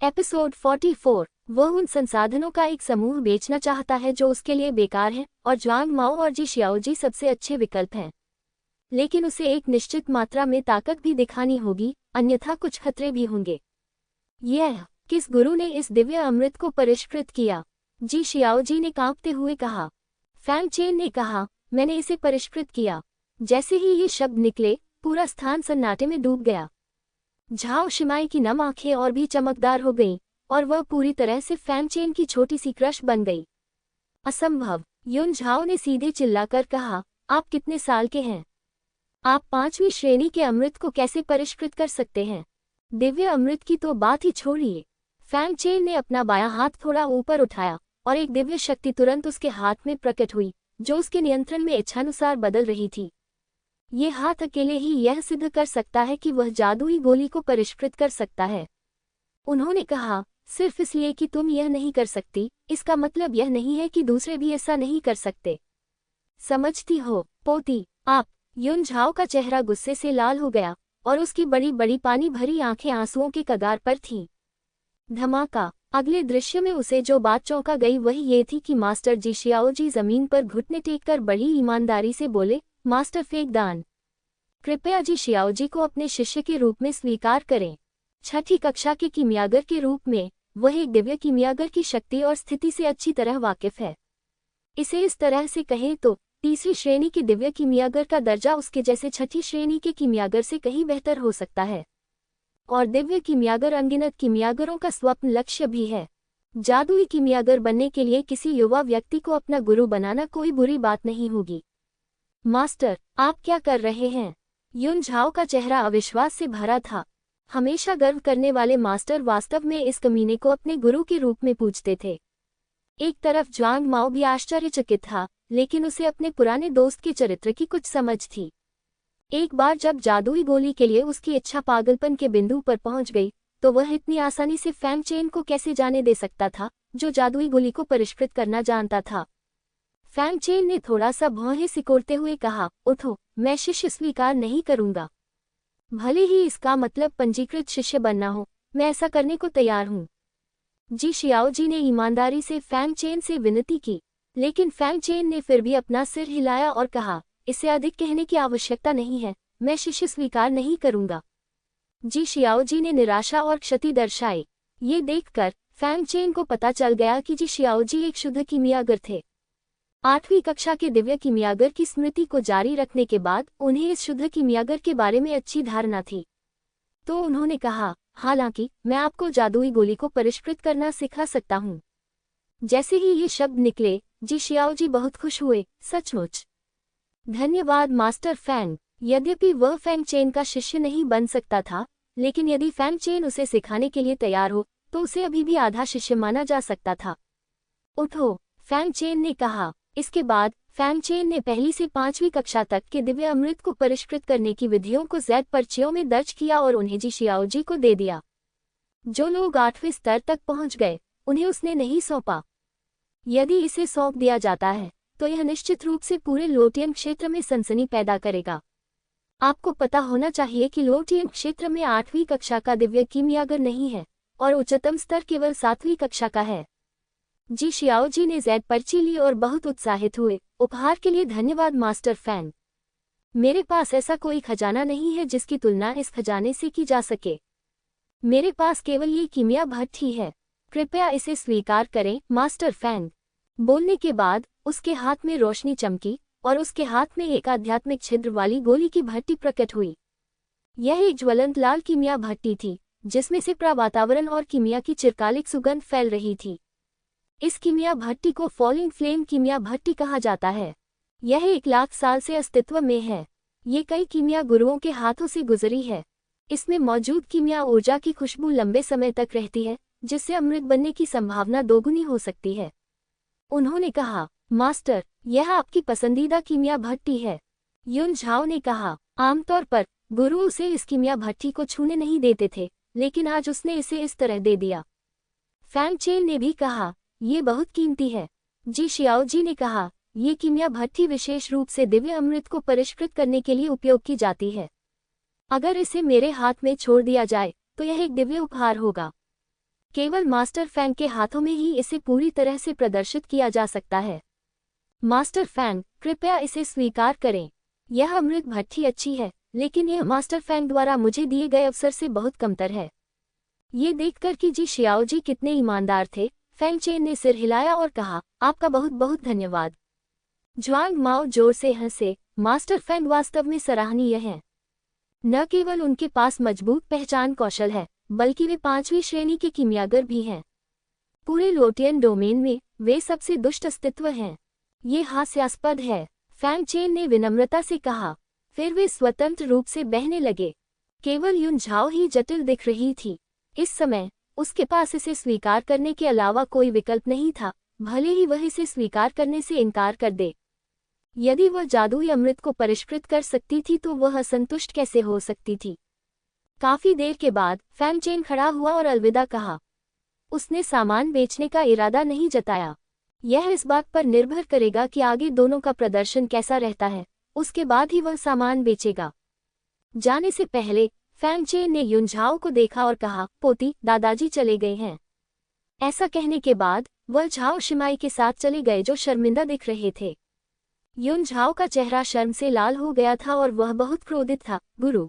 Episode 44। वह उन संसाधनों का एक समूह बेचना चाहता है जो उसके लिए बेकार है और ज्वांग माओ और जी शियाओजी सबसे अच्छे विकल्प हैं। लेकिन उसे एक निश्चित मात्रा में ताकत भी दिखानी होगी, अन्यथा कुछ खतरे भी होंगे। यह किस गुरु ने इस दिव्य अमृत को परिष्कृत किया? जी शियाओजी ने कांपते हुए कहा। फैंग चेन ने कहा, मैंने इसे परिष्कृत किया। जैसे ही ये शब्द निकले, पूरा स्थान सन्नाटे में डूब गया। झाओ शिमाई की नम आंखें और भी चमकदार हो गईं, और वह पूरी तरह से फैंग चेन की छोटी सी क्रश बन गई। असंभव! युन झाओ ने सीधे चिल्लाकर कहा, आप कितने साल के हैं? आप 5वीं श्रेणी के अमृत को कैसे परिष्कृत कर सकते हैं? दिव्य अमृत की तो बात ही छोड़िए। फैंग चेन ने अपना बायां हाथ थोड़ा ऊपर उठाया और एक दिव्य शक्ति तुरंत उसके हाथ में प्रकट हुई, जो उसके नियंत्रण में इच्छानुसार बदल रही थी। ये हाथ अकेले ही यह सिद्ध कर सकता है कि वह जादुई गोली को परिष्कृत कर सकता है। उन्होंने कहा, सिर्फ इसलिए कि तुम यह नहीं कर सकती, इसका मतलब यह नहीं है कि दूसरे भी ऐसा नहीं कर सकते। समझती हो, पोती? आप? युन झाओ का चेहरा गुस्से से लाल हो गया और उसकी बड़ी बड़ी पानी भरी आंखें आंसुओं के कगार पर थीं। धमाका! अगले दृश्य में उसे जो बात चौंका गई वही ये थी कि मास्टर जी शियाओजी जमीन पर घुटने टेककर बड़ी ईमानदारी से बोले, मास्टर फेंगदान, कृपया जी शियाओजी को अपने शिष्य के रूप में स्वीकार करें। 6ठी कक्षा के कीमियागर के रूप में वह एक दिव्य कीमियागर की शक्ति और स्थिति से अच्छी तरह वाकिफ है। इसे इस तरह से कहें तो 3री श्रेणी के दिव्य कीमियागर का दर्जा उसके जैसे 6ठी श्रेणी के कीमियागर से कहीं बेहतर हो सकता है। और दिव्य कीमियागर अनगिनत कीमियागरों का स्वप्न लक्ष्य भी है। जादुई कीमियागर बनने के लिए किसी युवा व्यक्ति को अपना गुरु बनाना कोई बुरी बात नहीं होगी। मास्टर, आप क्या कर रहे हैं? युन झाओ का चेहरा अविश्वास से भरा था। हमेशा गर्व करने वाले मास्टर वास्तव में इस कमीने को अपने गुरु के रूप में पूजते थे। एक तरफ ज्वांग माओ भी आश्चर्यचकित था, लेकिन उसे अपने पुराने दोस्त के चरित्र की कुछ समझ थी। एक बार जब जादुई गोली के लिए उसकी इच्छा पागलपन के बिंदु पर पहुंच गई, तो वह इतनी आसानी से फैंग चेन को कैसे जाने दे सकता था, जो जादुई गोली को परिष्कृत करना जानता था। फैंग चेन ने थोड़ा सा भौहें सिकोड़ते हुए कहा, उठो, मैं शिष्य स्वीकार नहीं करूंगा। भले ही इसका मतलब पंजीकृत शिष्य बनना हो, मैं ऐसा करने को तैयार हूं। जी शियाओजी ने ईमानदारी से फैंग चेन से विनती की, लेकिन फैंग चेन ने फिर भी अपना सिर हिलाया और कहा, इससे अधिक कहने की आवश्यकता नहीं है, मैं शिष्य स्वीकार नहीं करूंगा। जी शियाओजी ने निराशा और क्षति दर्शाई। ये देखकर फैंग चेन को पता चल गया कि जी शियाओजी एक शुद्ध कीमियागर थे। 8वीं कक्षा के दिव्य कीमियागर की स्मृति को जारी रखने के बाद उन्हें इस शुद्ध कीमियागर के बारे में अच्छी धारणा थी। तो उन्होंने कहा, हालांकि मैं आपको जादुई गोली को परिष्कृत करना सिखा सकता हूं। जैसे ही ये शब्द निकले, जी शियाओजी बहुत खुश हुए। सचमुच धन्यवाद मास्टर फैंग। यद्यपि वह फैंग चेन का शिष्य नहीं बन सकता था, लेकिन यदि फैंग चेन उसे सिखाने के लिए तैयार हो तो उसे अभी भी आधा शिष्य माना जा सकता था। उठो, फैंग चेन ने कहा। इसके बाद फैंग चेन ने 1ली से 5वीं कक्षा तक के दिव्य अमृत को परिष्कृत करने की विधियों को ज़ेड पर्चियों में दर्ज किया और उन्हें जी शियाओजी को दे दिया। जो लोग 8वें स्तर तक पहुंच गए, उन्हें उसने नहीं सौंपा। यदि इसे सौंप दिया जाता है तो यह निश्चित रूप से पूरे लोटियन क्षेत्र में सनसनी पैदा करेगा। आपको पता होना चाहिए कि लोटियन क्षेत्र में 8वीं कक्षा का दिव्य कीमियागर नहीं है और उच्चतम स्तर केवल 7वीं कक्षा का है। जी शियाओजी ने ज़ेड पर्ची ली और बहुत उत्साहित हुए। उपहार के लिए धन्यवाद मास्टर फैंग। मेरे पास ऐसा कोई खजाना नहीं है जिसकी तुलना इस खजाने से की जा सके। मेरे पास केवल ये कीमिया भट्टी है। कृपया इसे स्वीकार करें मास्टर फैंग। बोलने के बाद उसके हाथ में रोशनी चमकी और उसके हाथ में एक आध्यात्मिक छिद्र वाली गोली की भट्टी प्रकट हुई। यह एक ज्वलंत लाल कीमिया भट्टी थी, जिसमें से पूरा वातावरण और कीमिया की चिरकालिक सुगंध फैल रही थी। इस कीमिया भट्टी को फॉलिंग फ्लेम कीमिया भट्टी कहा जाता है। यह 1 लाख साल से अस्तित्व में है। ये कई कीमिया गुरुओं के हाथों से गुजरी है। इसमें मौजूद कीमिया ऊर्जा की खुशबू लंबे समय तक रहती है, जिससे अमृत बनने की संभावना दोगुनी हो सकती है। उन्होंने कहा, मास्टर, यह आपकी पसंदीदा कीमिया भट्टी है। युन झाओ ने कहा, आमतौर पर गुरु उसे इस कीमिया भट्टी को छूने नहीं देते थे, लेकिन आज उसने इसे इस तरह दे दिया। फैंग चेन ने भी कहा, ये बहुत कीमती है। जी शियाओजी ने कहा, ये कीमिया भट्टी विशेष रूप से दिव्य अमृत को परिष्कृत करने के लिए उपयोग की जाती है। अगर इसे मेरे हाथ में छोड़ दिया जाए तो यह एक दिव्य उपहार होगा। केवल मास्टर फैंग के हाथों में ही इसे पूरी तरह से प्रदर्शित किया जा सकता है। मास्टर फैंग, कृपया इसे स्वीकार करें। यह अमृत भट्टी अच्छी है, लेकिन यह मास्टर फैंग द्वारा मुझे दिए गए अवसर से बहुत कमतर है। ये देखकर कि जी शियाओजी कितने ईमानदार थे, फैंग चेन ने सिर हिलाया और कहा, आपका बहुत बहुत धन्यवाद। ज्वांग माओ जोर से हंसे। मास्टर फैंग वास्तव में सराहनीय हैं। न केवल उनके पास मजबूत पहचान कौशल है, बल्कि वे 5वीं श्रेणी के कीमियागर भी हैं। पूरे लोटियन डोमेन में वे सबसे दुष्ट अस्तित्व हैं। ये हास्यास्पद है, फैंग चेन ने विनम्रता से कहा। फिर वे स्वतंत्र रूप से बहने लगे। केवल युन झाओ ही जटिल दिख रही थी। इस समय उसके पास इसे स्वीकार करने के अलावा कोई विकल्प नहीं था, भले ही वह इसे स्वीकार करने से इनकार कर दे। यदि वह जादुई अमृत को परिष्कृत कर सकती थी तो वह असंतुष्ट कैसे हो सकती थी। काफी देर के बाद फैंग चेन खड़ा हुआ और अलविदा कहा। उसने सामान बेचने का इरादा नहीं जताया। यह इस बात पर निर्भर करेगा कि आगे दोनों का प्रदर्शन कैसा रहता है, उसके बाद ही वह सामान बेचेगा। जाने से पहले फैंग चेन ने युन झाओ को देखा और कहा, पोती, दादाजी चले गए हैं। ऐसा कहने के बाद वह झाओ शिमाई के साथ चले गए जो शर्मिंदा दिख रहे थे। युन झाओ का चेहरा शर्म से लाल हो गया था और वह बहुत क्रोधित था। गुरु,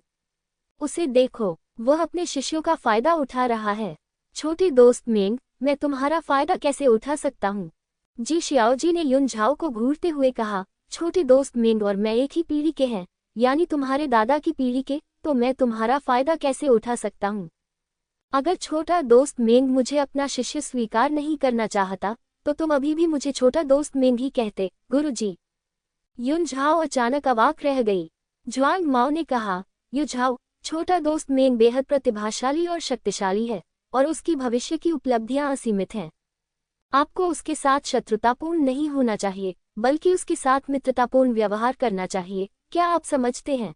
उसे देखो, वह अपने शिष्यों का फायदा उठा रहा है। छोटी दोस्त मेंग, मैं तुम्हारा फायदा कैसे उठा सकता हूँ? जी शियाओजी ने युन झाओ को घूरते हुए कहा, छोटी दोस्त मेंग और मैं एक ही पीढ़ी के हैं, यानी तुम्हारे दादा की पीढ़ी के, तो मैं तुम्हारा फायदा कैसे उठा सकता हूँ? अगर छोटा दोस्त मेंग मुझे अपना शिष्य स्वीकार नहीं करना चाहता, तो तुम अभी भी मुझे छोटा दोस्त मेंग ही कहते, गुरुजी। युन झाओ अचानक अवाक रह गई। ज्वांग माओ ने कहा, यू झाओ, छोटा दोस्त मेंग बेहद प्रतिभाशाली और शक्तिशाली है, और उसकी भविष्य की उपलब्धियां असीमित हैं। आपको उसके साथ शत्रुतापूर्ण नहीं होना चाहिए, बल्कि उसके साथ मित्रतापूर्ण व्यवहार करना चाहिए। क्या आप समझते हैं?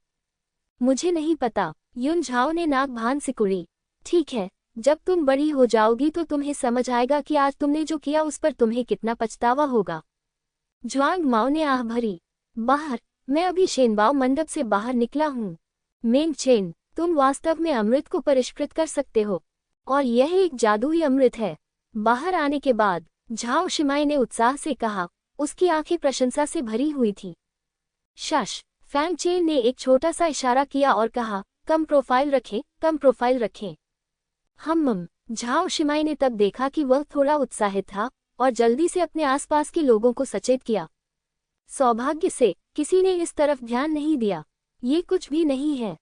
मुझे नहीं पता, युन झाओ ने नाक भान सिकुड़ी। ठीक है, जब तुम बड़ी हो जाओगी तो तुम्हें समझ आएगा कि आज तुमने जो किया उस पर तुम्हें कितना पछतावा होगा। ज्वांग माओ ने आह भरी। बाहर, मैं अभी शेनबाओ मंडप से बाहर निकला हूँ। मेंग चेन, तुम वास्तव में अमृत को परिष्कृत कर सकते हो, और यह एक जादुई अमृत है। बाहर आने के बाद झाओ शिमाई ने उत्साह से कहा, उसकी आंखें प्रशंसा से भरी हुई थी। शश, फैंग चेन ने एक छोटा सा इशारा किया और कहा, कम प्रोफाइल रखें, कम प्रोफाइल रखें। झाओ शिमाई ने तब देखा कि वह थोड़ा उत्साहित था और जल्दी से अपने आसपास के लोगों को सचेत किया। सौभाग्य से किसी ने इस तरफ ध्यान नहीं दिया। ये कुछ भी नहीं है।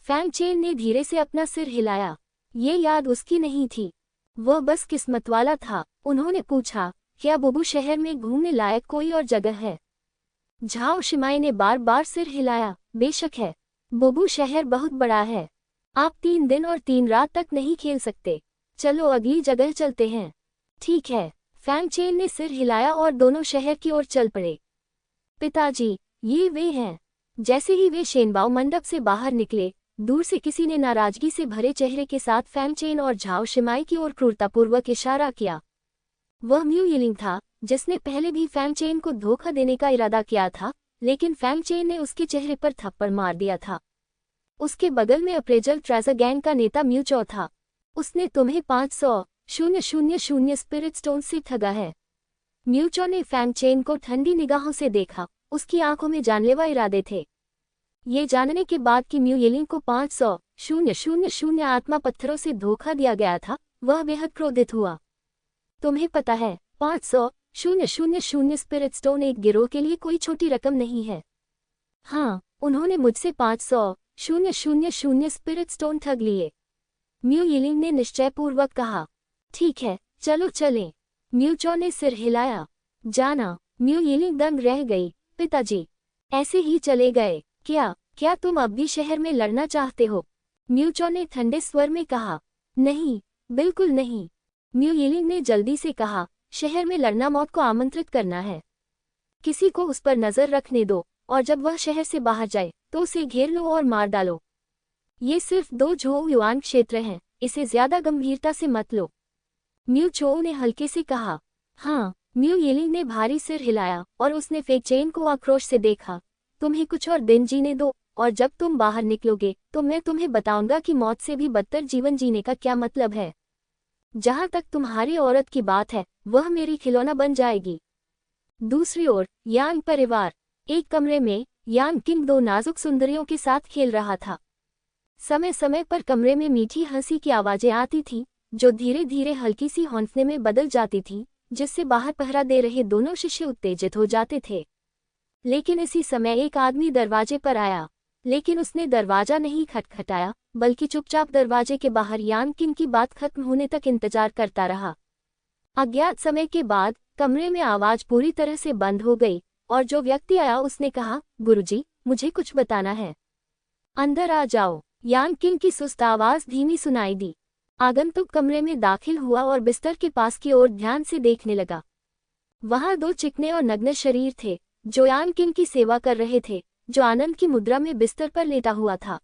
फैंग चेन ने धीरे से अपना सिर हिलाया। ये याद उसकी नहीं थी, वह बस किस्मत वाला था। उन्होंने पूछा, क्या बुबू शहर में घूमने लायक कोई और जगह है? झाओ शिमाई ने बार बार सिर हिलाया। बेशक है, बुबू शहर बहुत बड़ा है। आप 3 दिन और 3 रात तक नहीं खेल सकते। चलो अगली जगह चलते हैं। ठीक है, फैंग चेन ने सिर हिलाया और दोनों शहर की ओर चल पड़े। पिताजी, ये वे हैं। जैसे ही वे शेनबाओ मंडप से बाहर निकले, दूर से किसी ने नाराजगी से भरे चेहरे के साथ फैंग चेन और झाओ शिमाई की ओर क्रूरतापूर्वक इशारा किया। वह म्यू यिलिंग था, जिसने पहले भी फैंग चेन को धोखा देने का इरादा किया था, लेकिन फैंग चेन ने उसके चेहरे पर थप्पड़ मार दिया था। उसके बगल में अप्रेजल ट्रेजर गैंग का नेता म्यू चो था। उसने तुम्हें 500,000 स्पिरिट स्टोन से ठगा है। म्यू चो ने फैंग चेन को ठंडी निगाहों से देखा। उसकी आंखों में जानलेवा इरादे थे। ये जानने के बाद कि म्यू यिलिंग को 500,000 आत्मा पत्थरों से धोखा दिया गया था, वह बेहद क्रोधित हुआ। तुम्हें पता है, 500,000 स्पिरिट स्टोन एक गिरोह के लिए कोई छोटी रकम नहीं है। हाँ, उन्होंने मुझसे 500,000 स्पिरिट स्टोन ठग लिए। म्यू यिलिंग ने निश्चयपूर्वक कहा। ठीक है, चलो चलें। म्यू चो ने सिर हिलाया। जाना। म्यू यिलिंग दंग रह गई। पिताजी, ऐसे ही चले गए? क्या तुम अब भी शहर में लड़ना चाहते हो? म्यू चो ने ठंडे स्वर में कहा। नहीं, बिल्कुल नहीं। म्यू यिलिंग ने जल्दी से कहा, शहर में लड़ना मौत को आमंत्रित करना है। किसी को उस पर नजर रखने दो, और जब वह शहर से बाहर जाए तो उसे घेर लो और मार डालो। ये सिर्फ 2 झोउ युआन क्षेत्र हैं, इसे ज्यादा गंभीरता से मत लो। म्यू चो ने हल्के से कहा। हाँ। म्यू यिलिंग ने भारी सिर हिलाया और उसने फैंग चेन को आक्रोश से देखा। तुम्हें कुछ और दिन जीने दो, और जब तुम बाहर निकलोगे तो मैं तुम्हें बताऊंगा कि मौत से भी बदतर जीवन जीने का क्या मतलब है। जहां तक तुम्हारी औरत की बात है, वह मेरी खिलौना बन जाएगी। दूसरी ओर यांग परिवार। एक कमरे में यांग किंग दो नाजुक सुंदरियों के साथ खेल रहा था। समय समय पर कमरे में मीठी हंसी की आवाजें आती थीं, जो धीरे धीरे हल्की सी हौंसले में बदल जाती थी, जिससे बाहर पहरा दे रहे दोनों शिष्य उत्तेजित हो जाते थे। लेकिन इसी समय एक आदमी दरवाजे पर आया, लेकिन उसने दरवाजा नहीं खटखटाया, बल्कि चुपचाप दरवाजे के बाहर यांग किंग की बात खत्म होने तक इंतजार करता रहा। अज्ञात समय के बाद कमरे में आवाज पूरी तरह से बंद हो गई और जो व्यक्ति आया उसने कहा, गुरुजी, मुझे कुछ बताना है। अंदर आ जाओ। यांग किंग की सुस्त आवाज धीमी सुनाई दी। आगंतुक कमरे में दाखिल हुआ और बिस्तर के पास की ओर ध्यान से देखने लगा। वहां दो चिकने और नग्न शरीर थे, जो यांग किंग की सेवा कर रहे थे, जो आनंद की मुद्रा में बिस्तर पर लेटा हुआ था।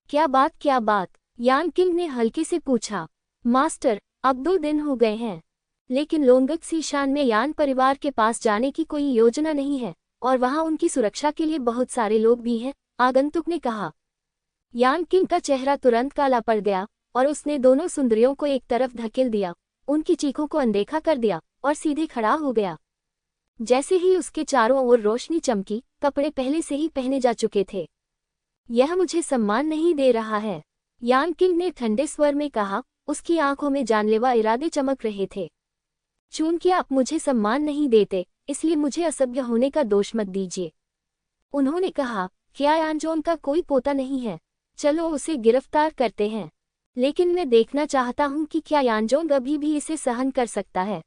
क्या बात क्या बात? यांग किंग ने हल्के से पूछा। मास्टर, अब 2 दिन हो गए हैं, लेकिन लोंगक सीशान में यान परिवार के पास जाने की कोई योजना नहीं है, और वहां उनकी सुरक्षा के लिए बहुत सारे लोग भी हैं, आगंतुक ने कहा। यांग किंग का चेहरा तुरंत काला पड़ गया और उसने दोनों सुंदरियों को एक तरफ धकेल दिया, उनकी चीखों को अनदेखा कर दिया और सीधे खड़ा हो गया। जैसे ही उसके चारों ओर रोशनी चमकी, कपड़े पहले से ही पहने जा चुके थे। यह मुझे सम्मान नहीं दे रहा है, यांग किंग ने ठंडे स्वर में कहा। उसकी आंखों में जानलेवा इरादे चमक रहे थे। चूंकि आप मुझे सम्मान नहीं देते, इसलिए मुझे असभ्य होने का दोष मत दीजिए। उन्होंने कहा, क्या यांजोन का कोई पोता नहीं है? चलो उसे गिरफ्तार करते हैं। लेकिन मैं देखना चाहता हूं कि क्या यांजोंग अभी भी इसे सहन कर सकता है।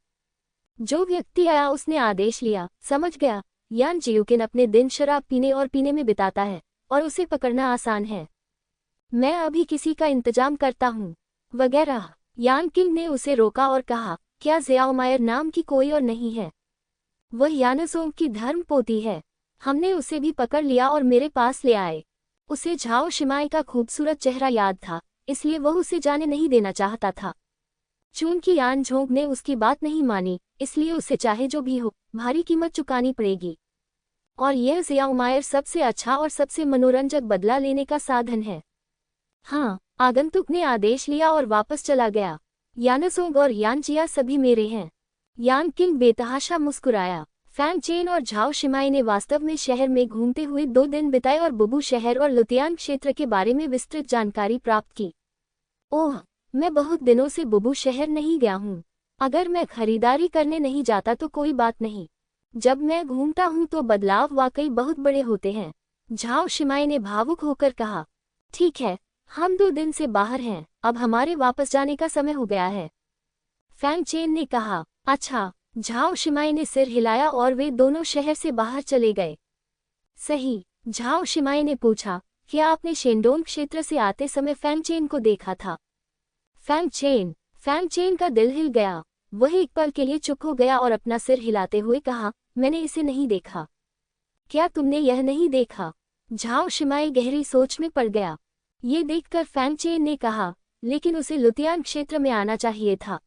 जो व्यक्ति आया उसने आदेश लिया, समझ गया, यान जियुकिन अपने दिन शराब पीने और पीने में बिताता है और उसे पकड़ना आसान है। मैं अभी किसी का इंतजाम करता हूँ वगैरह। यान किंग ने उसे रोका और कहा, क्या ज़ियाओमायर नाम की कोई और नहीं है? वह यानसोंग की धर्मपोती है। हमने उसे भी पकड़ लिया और मेरे पास ले आए। उसे झाओ शिमाई का खूबसूरत चेहरा याद था, इसलिए वह उसे जाने नहीं देना चाहता था। चूंकि यान झोंग ने उसकी बात नहीं मानी, इसलिए उसे चाहे जो भी हो, भारी कीमत चुकानी पड़ेगी। और यह ज़ियाओमायर सबसे अच्छा और सबसे मनोरंजक बदला लेने का साधन है। हाँ, आगंतुक ने आदेश लिया और वापस चला गया। यानसोंग और यानजिया सभी मेरे हैं। यांग किंग बेतहाशा मुस्कुराया। फैंग चेन और झाओ शिमाई ने वास्तव में शहर में घूमते हुए 2 दिन बिताए और बुबू शहर और लुतियान क्षेत्र के बारे में विस्तृत जानकारी प्राप्त की। ओह, मैं बहुत दिनों से बुबू शहर नहीं गया हूँ। अगर मैं खरीदारी करने नहीं जाता तो कोई बात नहीं, जब मैं घूमता हूँ तो बदलाव वाकई बहुत बड़े होते हैं, झाओ शिमाई ने भावुक होकर कहा। ठीक है, हम 2 दिन से बाहर हैं, अब हमारे वापस जाने का समय हो गया है, फैंग चेन ने कहा। अच्छा, झाओ शिमाई ने सिर हिलाया और वे दोनों शहर से बाहर चले गए। सही, झाओ शिमाई ने पूछा, क्या आपने शेंडोंग क्षेत्र से आते समय फैंग चेन को देखा था? फैंग चेन का दिल हिल गया। वह एक पल के लिए चुप हो गया और अपना सिर हिलाते हुए कहा, मैंने इसे नहीं देखा। क्या तुमने यह नहीं देखा? झाओ शिमाई गहरी सोच में पड़ गया। ये देखकर फैंग चेन ने कहा, लेकिन उसे लुतियान क्षेत्र में आना चाहिए था।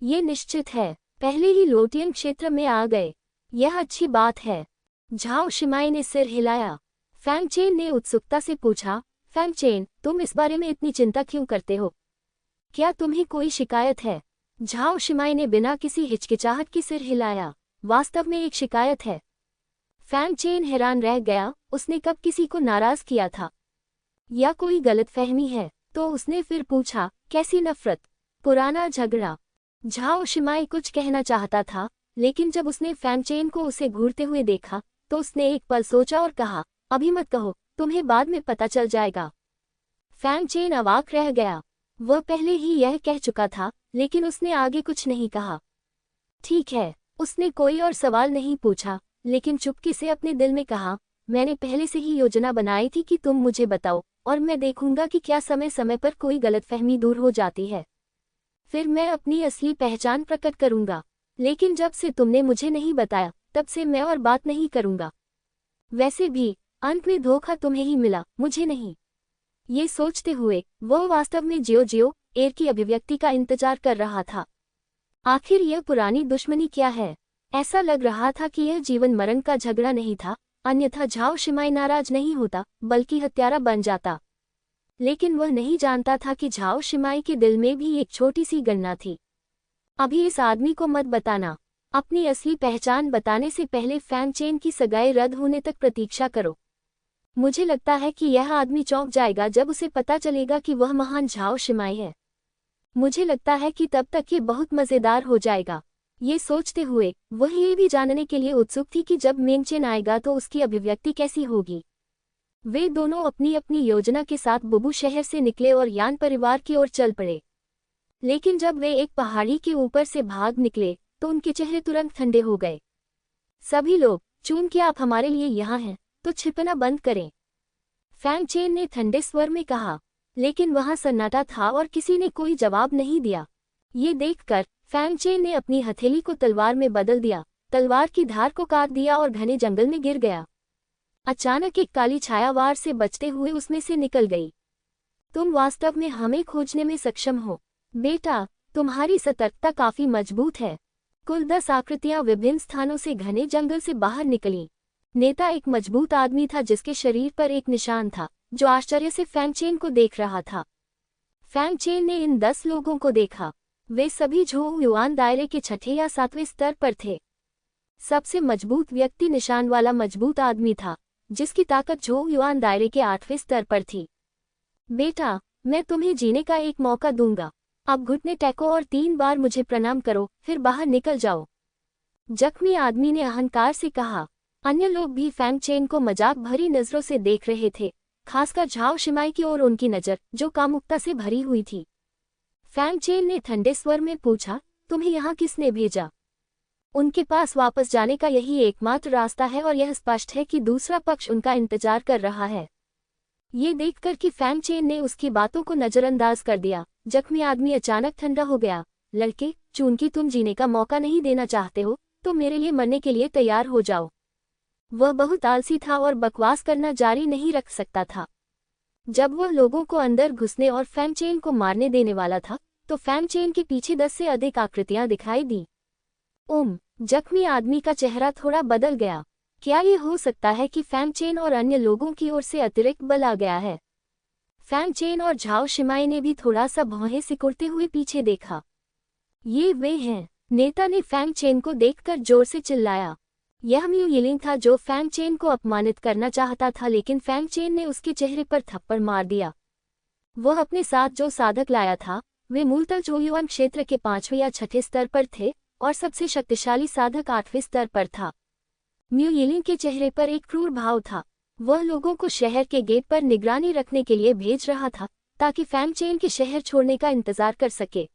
ये निश्चित है, पहले ही लुतियान क्षेत्र में आ गए। यह अच्छी बात है। झाओ शिमाई ने सिर हिलाया। फैंग चेन ने उत्सुकता से पूछा, फैंग चेन, तुम इस बारे में इतनी चिंता क्यों करते हो? क्या तुम्हें कोई शिकायत है? झाओ शिमाई ने बिना किसी हिचकिचाहट के सिर हिलाया। वास्तव में एक शिकायत है। फैंग चेन हैरान रह गया, उसने कब किसी को नाराज किया था? या कोई गलतफहमी है? तो उसने फिर पूछा, कैसी नफरत? पुराना झगड़ा? झाओ शिमाई कुछ कहना चाहता था, लेकिन जब उसने फैंग चेन को उसे घूरते हुए देखा, तो उसने एक पल सोचा और कहा, अभी मत कहो, तुम्हें बाद में पता चल जाएगा। फैंग चेन अवाक रह गया। वह पहले ही यह कह चुका था, लेकिन उसने आगे कुछ नहीं कहा। ठीक है, उसने कोई और सवाल नहीं पूछा, लेकिन चुपके से अपने दिल में कहा, मैंने पहले से ही योजना बनाई थी कि तुम मुझे बताओ, और मैं देखूंगा कि क्या समय समय पर कोई गलतफहमी दूर हो जाती है। फिर मैं अपनी असली पहचान प्रकट करूंगा। लेकिन जब से तुमने मुझे नहीं बताया, तब से मैं और बात नहीं करूंगा। वैसे भी अंत में धोखा तुम्हें ही मिला, मुझे नहीं। ये सोचते हुए वह वास्तव में जियो एर की अभिव्यक्ति का इंतजार कर रहा था। आखिर यह पुरानी दुश्मनी क्या है? ऐसा लग रहा था कि यह जीवन मरण का झगड़ा नहीं था, अन्यथा झाओ शिमाई नाराज नहीं होता, बल्कि हत्यारा बन जाता। लेकिन वह नहीं जानता था कि झाओ शिमाई के दिल में भी एक छोटी सी गणना थी। अभी इस आदमी को मत बताना। अपनी असली पहचान बताने से पहले फैंग चेन की सगाई रद्द होने तक प्रतीक्षा करो। मुझे लगता है कि यह आदमी चौंक जाएगा जब उसे पता चलेगा कि वह महान झाओ शिमाई है। मुझे लगता है कि तब तक ये बहुत मज़ेदार हो जाएगा। ये सोचते हुए वह ये भी जानने के लिए उत्सुक थी कि जब मेंगचेन आएगा तो उसकी अभिव्यक्ति कैसी होगी। वे दोनों अपनी अपनी योजना के साथ बुबू शहर से निकले और यान परिवार की ओर चल पड़े। लेकिन जब वे एक पहाड़ी के ऊपर से भाग निकले तो उनके चेहरे तुरंत ठंडे हो गए। सभी लोग, चूंकि आप हमारे लिए यहाँ हैं, तो छिपना बंद करें, फैंग चेन ने ठंडे स्वर में कहा। लेकिन वहां सन्नाटा था और किसी ने कोई जवाब नहीं दिया। ये देखकर फैंग चेन ने अपनी हथेली को तलवार में बदल दिया, तलवार की धार को काट दिया और घने जंगल में गिर गया। अचानक एक काली छाया वार से बचते हुए उसमें से निकल गई। तुम वास्तव में हमें खोजने में सक्षम हो बेटा, तुम्हारी सतर्कता काफी मजबूत है। कुल 10 आकृतियां विभिन्न स्थानों से घने जंगल से बाहर निकलीं। नेता एक मजबूत आदमी था जिसके शरीर पर एक निशान था, जो आश्चर्य से फैंग चेन को देख रहा था। फैंग चेन ने इन 10 लोगों को देखा। वे सभी झोउ युआन दायरे के 6ठे या 7वें स्तर पर थे। सबसे मजबूत व्यक्ति निशान वाला मजबूत आदमी था, जिसकी ताकत झोउ युआन दायरे के 8वें स्तर पर थी। बेटा, मैं तुम्हें जीने का एक मौका दूंगा। अब घुटने टेको और 3 बार मुझे प्रणाम करो, फिर बाहर निकल जाओ, जख्मी आदमी ने अहंकार से कहा। अन्य लोग भी फैंग चेन को मजाक भरी नजरों से देख रहे थे, खासकर झाओ शिमाई की ओर उनकी नज़र, जो कामुकता से भरी हुई थी। फैंग चेन ने ठंडे स्वर में पूछा, तुम्हें यहाँ किसने भेजा? उनके पास वापस जाने का यही एकमात्र रास्ता है और यह स्पष्ट है कि दूसरा पक्ष उनका इंतजार कर रहा है। ये देखकर कि फैंग चेन ने उसकी बातों को नजरअंदाज कर दिया, जख्मी आदमी अचानक ठंडा हो गया। लड़के, चूंकि तुम जीने का मौका नहीं देना चाहते हो, तो मेरे लिए मरने के लिए तैयार हो जाओ। वह बहुत आलसी था और बकवास करना जारी नहीं रख सकता था। जब वह लोगों को अंदर घुसने और फैंग चेन को मारने देने वाला था, तो फैंग चेन के पीछे 10 से अधिक आकृतियां दिखाई दी। जख्मी आदमी का चेहरा थोड़ा बदल गया। क्या ये हो सकता है कि फैंग चेन और अन्य लोगों की ओर से अतिरिक्त बल आ गया है? फैंग चेन और झाओ शिमाई ने भी थोड़ा सा भौहें सिकुड़ते हुए पीछे देखा। ये वे हैं, नेता ने फैंग चेन को देखकर जोर से चिल्लाया। यह म्यू यिलिंग था जो फैंग चेन को अपमानित करना चाहता था, लेकिन फैंग चेन ने उसके चेहरे पर थप्पड़ मार दिया। वह अपने साथ जो साधक लाया था, वे मूलतः जोयुआन क्षेत्र के 5वें या 6ठे स्तर पर थे और सबसे शक्तिशाली साधक 8वें स्तर पर था। म्यू यिलिंग के चेहरे पर एक क्रूर भाव था। वह लोगों को शहर के गेट पर निगरानी रखने के लिए भेज रहा था, ताकि फैंग चेन के शहर छोड़ने का इंतजार कर सके।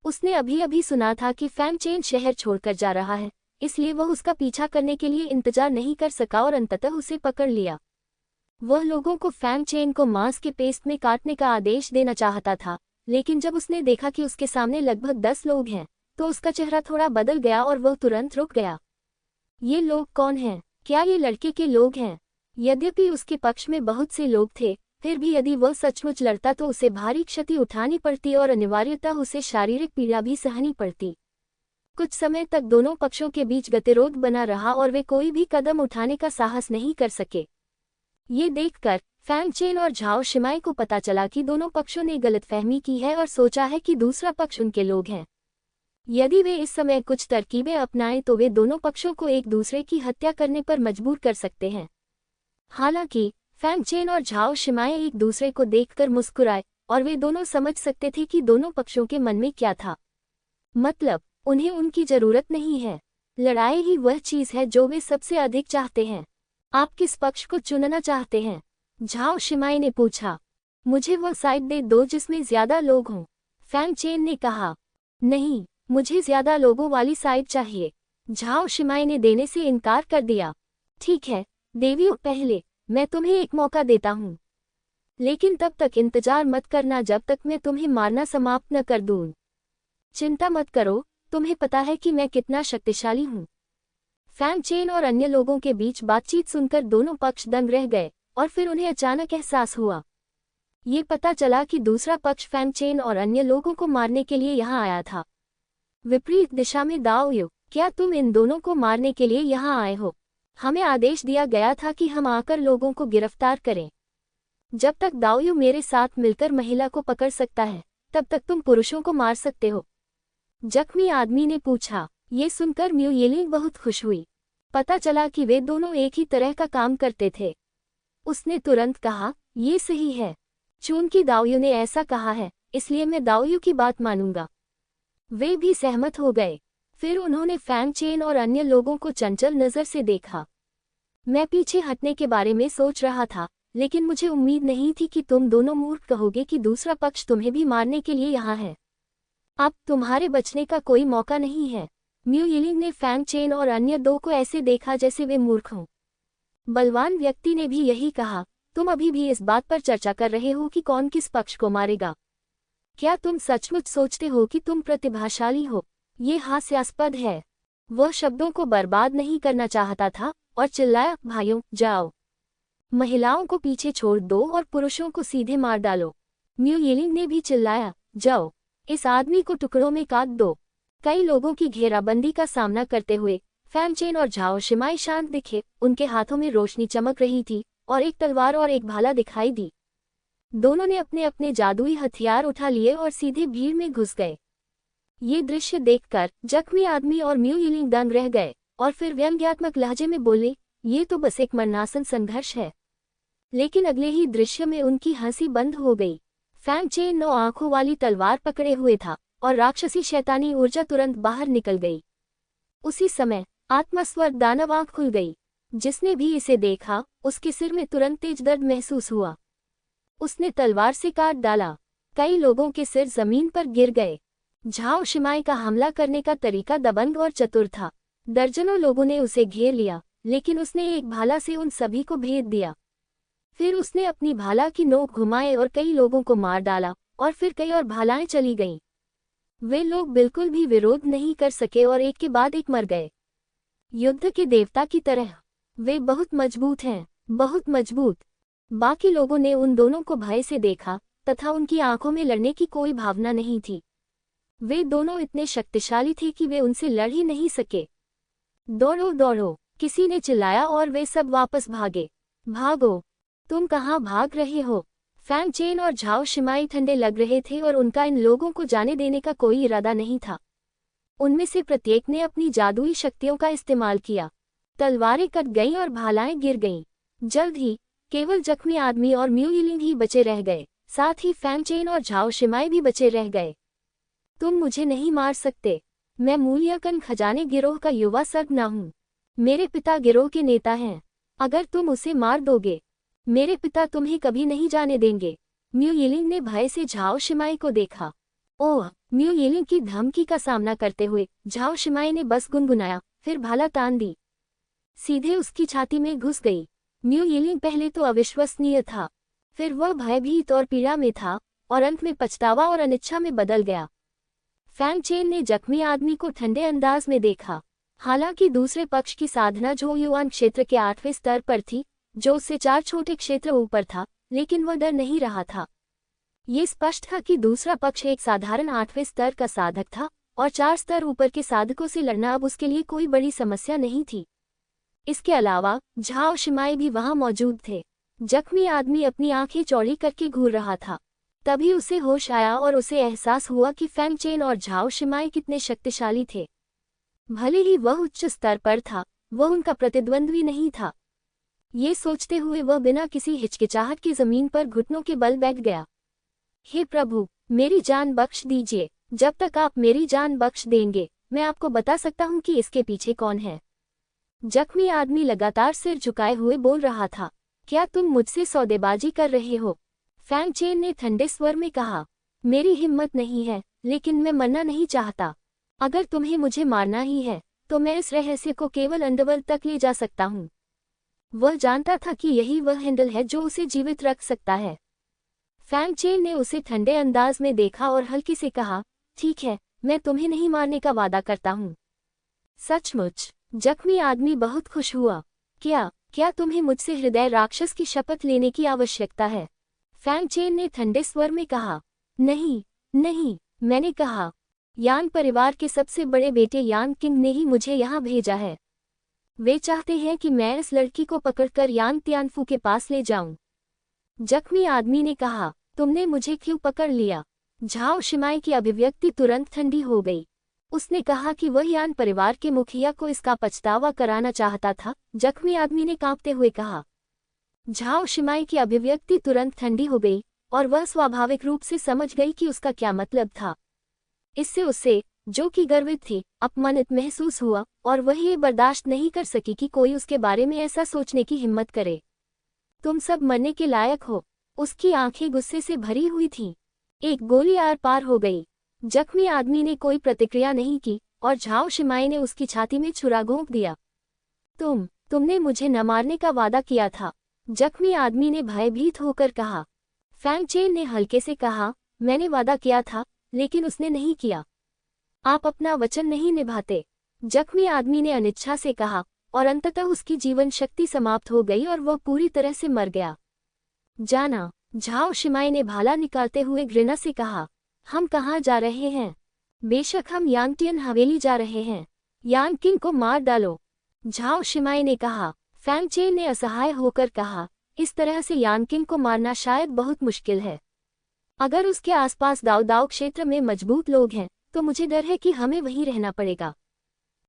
उसने अभी अभी सुना था कि फैंग चेन शहर छोड़कर जा रहा है, इसलिए वह उसका पीछा करने के लिए इंतजार नहीं कर सका और अंततः उसे पकड़ लिया। वह लोगों को फैंग चेन को मांस के पेस्ट में काटने का आदेश देना चाहता था, लेकिन जब उसने देखा कि उसके सामने लगभग 10 लोग हैं, तो उसका चेहरा थोड़ा बदल गया और वह तुरंत रुक गया। ये लोग कौन हैं? क्या ये लड़के के लोग हैं? यद्यपि उसके पक्ष में बहुत से लोग थे, फिर भी यदि वह सचमुच लड़ता तो उसे भारी क्षति उठानी पड़ती और अनिवार्यतः उसे शारीरिक पीड़ा भी सहनी पड़ती। कुछ समय तक दोनों पक्षों के बीच गतिरोध बना रहा और वे कोई भी कदम उठाने का साहस नहीं कर सके। ये देखकर फैंग चेन और झाओ शिमाई को पता चला कि दोनों पक्षों ने गलतफहमी की है और सोचा है कि दूसरा पक्ष उनके लोग हैं। यदि वे इस समय कुछ तरकीबें अपनाएं तो वे दोनों पक्षों को एक दूसरे की हत्या करने पर मजबूर कर सकते हैं। हालांकि फैंग चेन और झाओ शिमाई एक दूसरे को देखकर मुस्कुराए और वे दोनों समझ सकते थे कि दोनों पक्षों के मन में क्या था। मतलब, उन्हें उनकी जरूरत नहीं है। लड़ाई ही वह चीज है जो वे सबसे अधिक चाहते हैं। आप किस पक्ष को चुनना चाहते हैं? झाओ शिमाई ने पूछा। मुझे वह साइड दे दो जिसमें ज्यादा लोग हों, फैंग चेन ने कहा। नहीं, मुझे ज्यादा लोगों वाली साइड चाहिए, झाओ शिमाई ने देने से इनकार कर दिया। ठीक है देवियों, पहले मैं तुम्हें एक मौका देता हूँ, लेकिन तब तक इंतजार मत करना जब तक मैं तुम्हें मारना समाप्त न कर दूं। चिंता मत करो, तुम्हें पता है कि मैं कितना शक्तिशाली हूँ। फैंग चेन और अन्य लोगों के बीच बातचीत सुनकर दोनों पक्ष दंग रह गए और फिर उन्हें अचानक एहसास हुआ। ये पता चला कि दूसरा पक्ष फैंग चेन और अन्य लोगों को मारने के लिए यहाँ आया था। विपरीत दिशा में दाओ यू, क्या तुम इन दोनों को मारने के लिए यहाँ आए हो? हमें आदेश दिया गया था कि हम आकर लोगों को गिरफ्तार करें। जब तक दाओयू मेरे साथ मिलकर महिला को पकड़ सकता है, तब तक तुम पुरुषों को मार सकते हो। जख्मी आदमी ने पूछा। ये सुनकर म्यू येलिंग बहुत खुश हुई। पता चला कि वे दोनों एक ही तरह का काम करते थे। उसने तुरंत कहा, ये सही है। चूंकि दाओयू ने ऐसा कहा है, इसलिए मैं दाओयू की बात मानूंगा। वे भी सहमत हो गए। फिर उन्होंने फैंग चेन और अन्य लोगों को चंचल नजर से देखा। मैं पीछे हटने के बारे में सोच रहा था, लेकिन मुझे उम्मीद नहीं थी कि तुम दोनों मूर्ख कहोगे कि दूसरा पक्ष तुम्हें भी मारने के लिए यहाँ है। अब तुम्हारे बचने का कोई मौका नहीं है। म्यू येलिंग ने फैंग चेन और अन्य दो को ऐसे देखा जैसे वे मूर्ख हों। बलवान व्यक्ति ने भी यही कहा, तुम अभी भी इस बात पर चर्चा कर रहे हो कि कौन किस पक्ष को मारेगा। क्या तुम सचमुच सोचते हो कि तुम प्रतिभाशाली हो? ये हास्यास्पद है। वह शब्दों को बर्बाद नहीं करना चाहता था और चिल्लाया, भाइयों, जाओ। महिलाओं को पीछे छोड़ दो और पुरुषों को सीधे मार डालो। म्यू येलिंग ने भी चिल्लाया, जाओ, इस आदमी को टुकड़ों में काट दो। कई लोगों की घेराबंदी का सामना करते हुए फैंग चेन और झाओ शिमाई शांत दिखे। उनके हाथों में रोशनी चमक रही थी और एक तलवार और एक भाला दिखाई दी। दोनों ने अपने अपने जादुई हथियार उठा लिए और सीधे भीड़ में घुस गए। ये दृश्य देखकर जख्मी आदमी और म्यू येलिंग दंग रह गए और फिर व्यंग्यात्मक लहजे में बोले, ये तो बस एक मरणासन संघर्ष है। लेकिन अगले ही दृश्य में उनकी हंसी बंद हो गई। फैंग चेन 9 आंखों वाली तलवार पकड़े हुए था और राक्षसी शैतानी ऊर्जा तुरंत बाहर निकल गई। उसी समय आत्मस्वर दानव आंख खुल गई। जिसने भी इसे देखा, उसके सिर में तुरंत तेज दर्द महसूस हुआ। उसने तलवार से काट डाला। कई लोगों के सिर जमीन पर गिर गए। झाओ शिमाई का हमला करने का तरीका दबंग और चतुर था। दर्जनों लोगों ने उसे घेर लिया, लेकिन उसने एक भाला से उन सभी को भेद दिया। फिर उसने अपनी भाला की नोक घुमाए और कई लोगों को मार डाला और फिर कई और भालाएं चली गईं। वे लोग बिल्कुल भी विरोध नहीं कर सके और एक के बाद एक मर गए। युद्ध के देवता की तरह वे बहुत मजबूत हैं, बहुत मजबूत। बाकी लोगों ने उन दोनों को भय से देखा तथा उनकी आंखों में लड़ने की कोई भावना नहीं थी। वे दोनों इतने शक्तिशाली थे कि वे उनसे लड़ ही नहीं सके। दौड़ो दौड़ो, किसी ने चिल्लाया और वे सब वापस भागे। भागो, तुम कहाँ भाग रहे हो? फैंग चेन और झाओ शिमाई ठंडे लग रहे थे और उनका इन लोगों को जाने देने का कोई इरादा नहीं था। उनमें से प्रत्येक ने अपनी जादुई शक्तियों का इस्तेमाल किया। तलवारें कट गईं और भालाएं गिर गईं। जल्द ही केवल जख्मी आदमी और म्यू येलिंग ही बचे रह गए। साथ ही फैंग चेन और झाओ शिमाई भी बचे रह गए। तुम मुझे नहीं मार सकते। मैं मूल्यांकन खजाने गिरोह का युवा सर्ग न हूँ। मेरे पिता गिरोह के नेता हैं। अगर तुम उसे मार दोगे, मेरे पिता तुम्हें कभी नहीं जाने देंगे। म्यू येलिंग ने भय से झाओ शिमाई को देखा। ओह! म्यू येलिंग की धमकी का सामना करते हुए झाओ शिमाई ने बस गुनगुनाया, फिर भाला तान दी। सीधे उसकी छाती में घुस गई। म्यू येलिंग पहले तो अविश्वसनीय था, फिर वह भयभीत और पीड़ा में था और अंत में पछतावा और अनिच्छा में बदल गया। फैंग चेन ने जख्मी आदमी को ठंडे अंदाज में देखा। हालांकि दूसरे पक्ष की साधना जो युवान क्षेत्र के 8वें स्तर पर थी, जो उससे 4 छोटे क्षेत्र ऊपर था, लेकिन वह डर नहीं रहा था। ये स्पष्ट था कि दूसरा पक्ष एक साधारण 8वें स्तर का साधक था और 4 स्तर ऊपर के साधकों से लड़ना अब उसके लिए कोई बड़ी समस्या नहीं थी। इसके अलावा झाओ शिमाई भी वहां मौजूद थे। जख्मी आदमी अपनी आंखें चौड़ी करके घूर रहा था। तभी उसे होश आया और उसे एहसास हुआ कि फैंग चेन और झाओ शिमाई कितने शक्तिशाली थे। भले ही वह उच्च स्तर पर था, वह उनका प्रतिद्वंद्वी नहीं था। ये सोचते हुए वह बिना किसी हिचकिचाहट की जमीन पर घुटनों के बल बैठ गया। हे प्रभु, मेरी जान बख्श दीजिए। जब तक आप मेरी जान बख्श देंगे, मैं आपको बता सकता हूँ कि इसके पीछे कौन है। जख्मी आदमी लगातार सिर झुकाए हुए बोल रहा था। क्या तुम मुझसे सौदेबाजी कर रहे हो? फैंग चेन ने ठंडे स्वर में कहा। मेरी हिम्मत नहीं है, लेकिन मैं मरना नहीं चाहता। अगर तुम्हें मुझे मारना ही है, तो मैं इस रहस्य को केवल अंडरवर्ल्ड तक ले जा सकता हूँ। वह जानता था कि यही वह हैंडल है जो उसे जीवित रख सकता है। फैंग चेन ने उसे ठंडे अंदाज में देखा और हल्के से कहा, ठीक है, मैं तुम्हें नहीं मारने का वादा करता हूँ। सचमुच? जख्मी आदमी बहुत खुश हुआ। क्या तुम्हें मुझसे हृदय राक्षस की शपथ लेने की आवश्यकता है? फैंग चेन ने ठंडे स्वर में कहा। नहीं नहीं, मैंने कहा, यान परिवार के सबसे बड़े बेटे यान किंग ने ही मुझे यहाँ भेजा है। वे चाहते हैं कि मैं इस लड़की को पकड़कर यान तियानफू के पास ले जाऊं। जख्मी आदमी ने कहा, तुमने मुझे क्यों पकड़ लिया? झाओ शिमाई की अभिव्यक्ति तुरंत ठंडी हो गई। उसने कहा कि वह यान परिवार के मुखिया को इसका पछतावा कराना चाहता था। जख्मी आदमी ने कांपते हुए कहा। झाओ शिमाई की अभिव्यक्ति तुरंत ठंडी हो गई और वह स्वाभाविक रूप से समझ गई कि उसका क्या मतलब था। इससे उसे, जो कि गर्वित थी, अपमानित महसूस हुआ और वह ये बर्दाश्त नहीं कर सकी कि कोई उसके बारे में ऐसा सोचने की हिम्मत करे। तुम सब मरने के लायक हो। उसकी आंखें गुस्से से भरी हुई थीं। एक गोली आर पार हो गई। जख्मी आदमी ने कोई प्रतिक्रिया नहीं की और झाओ शिमाई ने उसकी छाती में छुरा घोंप दिया। तुमने मुझे न मारने का वादा किया था, जख्मी आदमी ने भयभीत होकर कहा। फैंग चेन ने हल्के से कहा, मैंने वादा किया था, लेकिन उसने नहीं किया। आप अपना वचन नहीं निभाते, जख्मी आदमी ने अनिच्छा से कहा और अंततः उसकी जीवन शक्ति समाप्त हो गई और वह पूरी तरह से मर गया। जाना, झाओ शिमाई ने भाला निकालते हुए घृणा से कहा। हम कहाँ जा रहे हैं? बेशक हम यांगटियन हवेली जा रहे हैं। यांग किंग को मार डालो, झाओ शिमाई ने कहा। फैंग चेन ने असहाय होकर कहा, इस तरह से यांग किंग को मारना शायद बहुत मुश्किल है। अगर उसके आसपास दाओ दाओ क्षेत्र में मजबूत लोग हैं तो मुझे डर है कि हमें वहीं रहना पड़ेगा।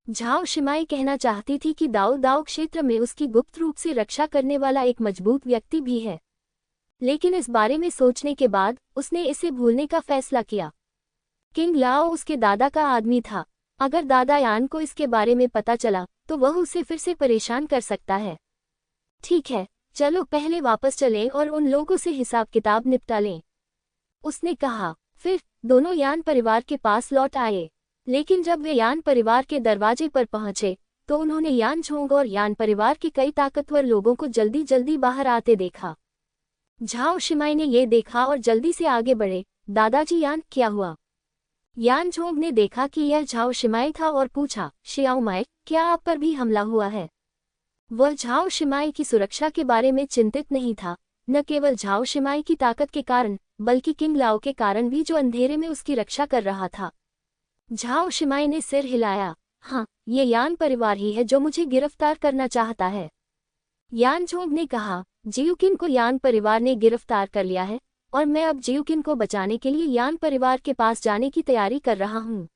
झाओ शिमाई कहना चाहती थी कि दाओ दाओ क्षेत्र में उसकी गुप्त रूप से रक्षा करने वाला एक मजबूत व्यक्ति भी है, लेकिन इस बारे में सोचने के बाद उसने इसे भूलने का फैसला किया। किंग लाओ उसके दादा का आदमी था। अगर दादा यान को इसके बारे में पता चला तो वह उसे फिर से परेशान कर सकता है। ठीक है, चलो पहले वापस चलें और उन लोगों से हिसाब किताब निपटा लें, उसने कहा। फिर दोनों यान परिवार के पास लौट आए, लेकिन जब वे यान परिवार के दरवाजे पर पहुंचे तो उन्होंने यान झोंग और यान परिवार के कई ताकतवर लोगों को जल्दी जल्दी बाहर आते देखा। झाओ शिमाई ने ये देखा और जल्दी से आगे बढ़े। दादाजी यान, क्या हुआ? यान झोंग ने देखा कि यह झाओ शिमाई था और पूछा, शियाओ माई, क्या आप पर भी हमला हुआ है? वह झाओ शिमाई की सुरक्षा के बारे में चिंतित नहीं था, न केवल झाओ शिमाई की ताकत के कारण बल्कि किंग लाओ के कारण भी, जो अंधेरे में उसकी रक्षा कर रहा था। झाओ शिमाई ने सिर हिलाया। हाँ, ये यान परिवार ही है जो मुझे गिरफ्तार करना चाहता है, यान झोंग ने कहा। जियुकिन को यान परिवार ने गिरफ्तार कर लिया है और मैं अब जियुकिन को बचाने के लिए यान परिवार के पास जाने की तैयारी कर रहा हूँ।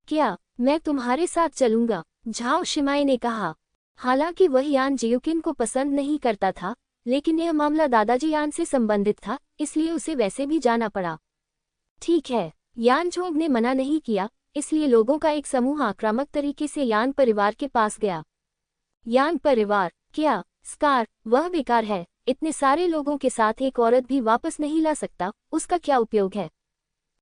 क्या मैं तुम्हारे साथ चलूंगा? झाओ शिमाई ने कहा। हालांकि वह यान जियुकिन को पसंद नहीं करता था, लेकिन यह मामला दादाजी यान से संबंधित था, इसलिए उसे वैसे भी जाना पड़ा। ठीक है, यान झोंग ने मना नहीं किया, इसलिए लोगों का एक समूह आक्रामक तरीके से यान परिवार के पास गया। यान परिवार, क्या स्कार, वह बेकार है। इतने सारे लोगों के साथ एक औरत भी वापस नहीं ला सकता, उसका क्या उपयोग है?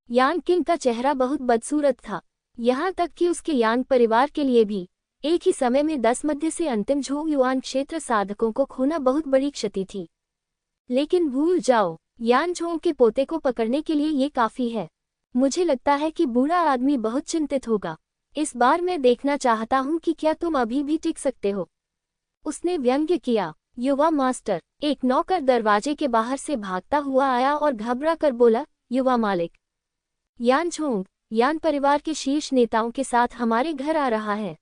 यान किंग का चेहरा बहुत बदसूरत था, यहाँ तक कि उसके यान परिवार के लिए भी। एक ही समय में 10 मध्य से अंतिम झोंग युआन क्षेत्र साधकों को खोना बहुत बड़ी क्षति थी। लेकिन भूल जाओ, यान झोंग के पोते को पकड़ने के लिए ये काफी है। मुझे लगता है कि बूढ़ा आदमी बहुत चिंतित होगा। इस बार मैं देखना चाहता हूँ कि क्या तुम अभी भी टिक सकते हो, उसने व्यंग्य किया। युवा मास्टर, एक नौकर दरवाजे के बाहर से भागता हुआ आया और घबरा कर बोला, युवा मालिक, यान झोंग यान परिवार के शीर्ष नेताओं के साथ हमारे घर आ रहा है।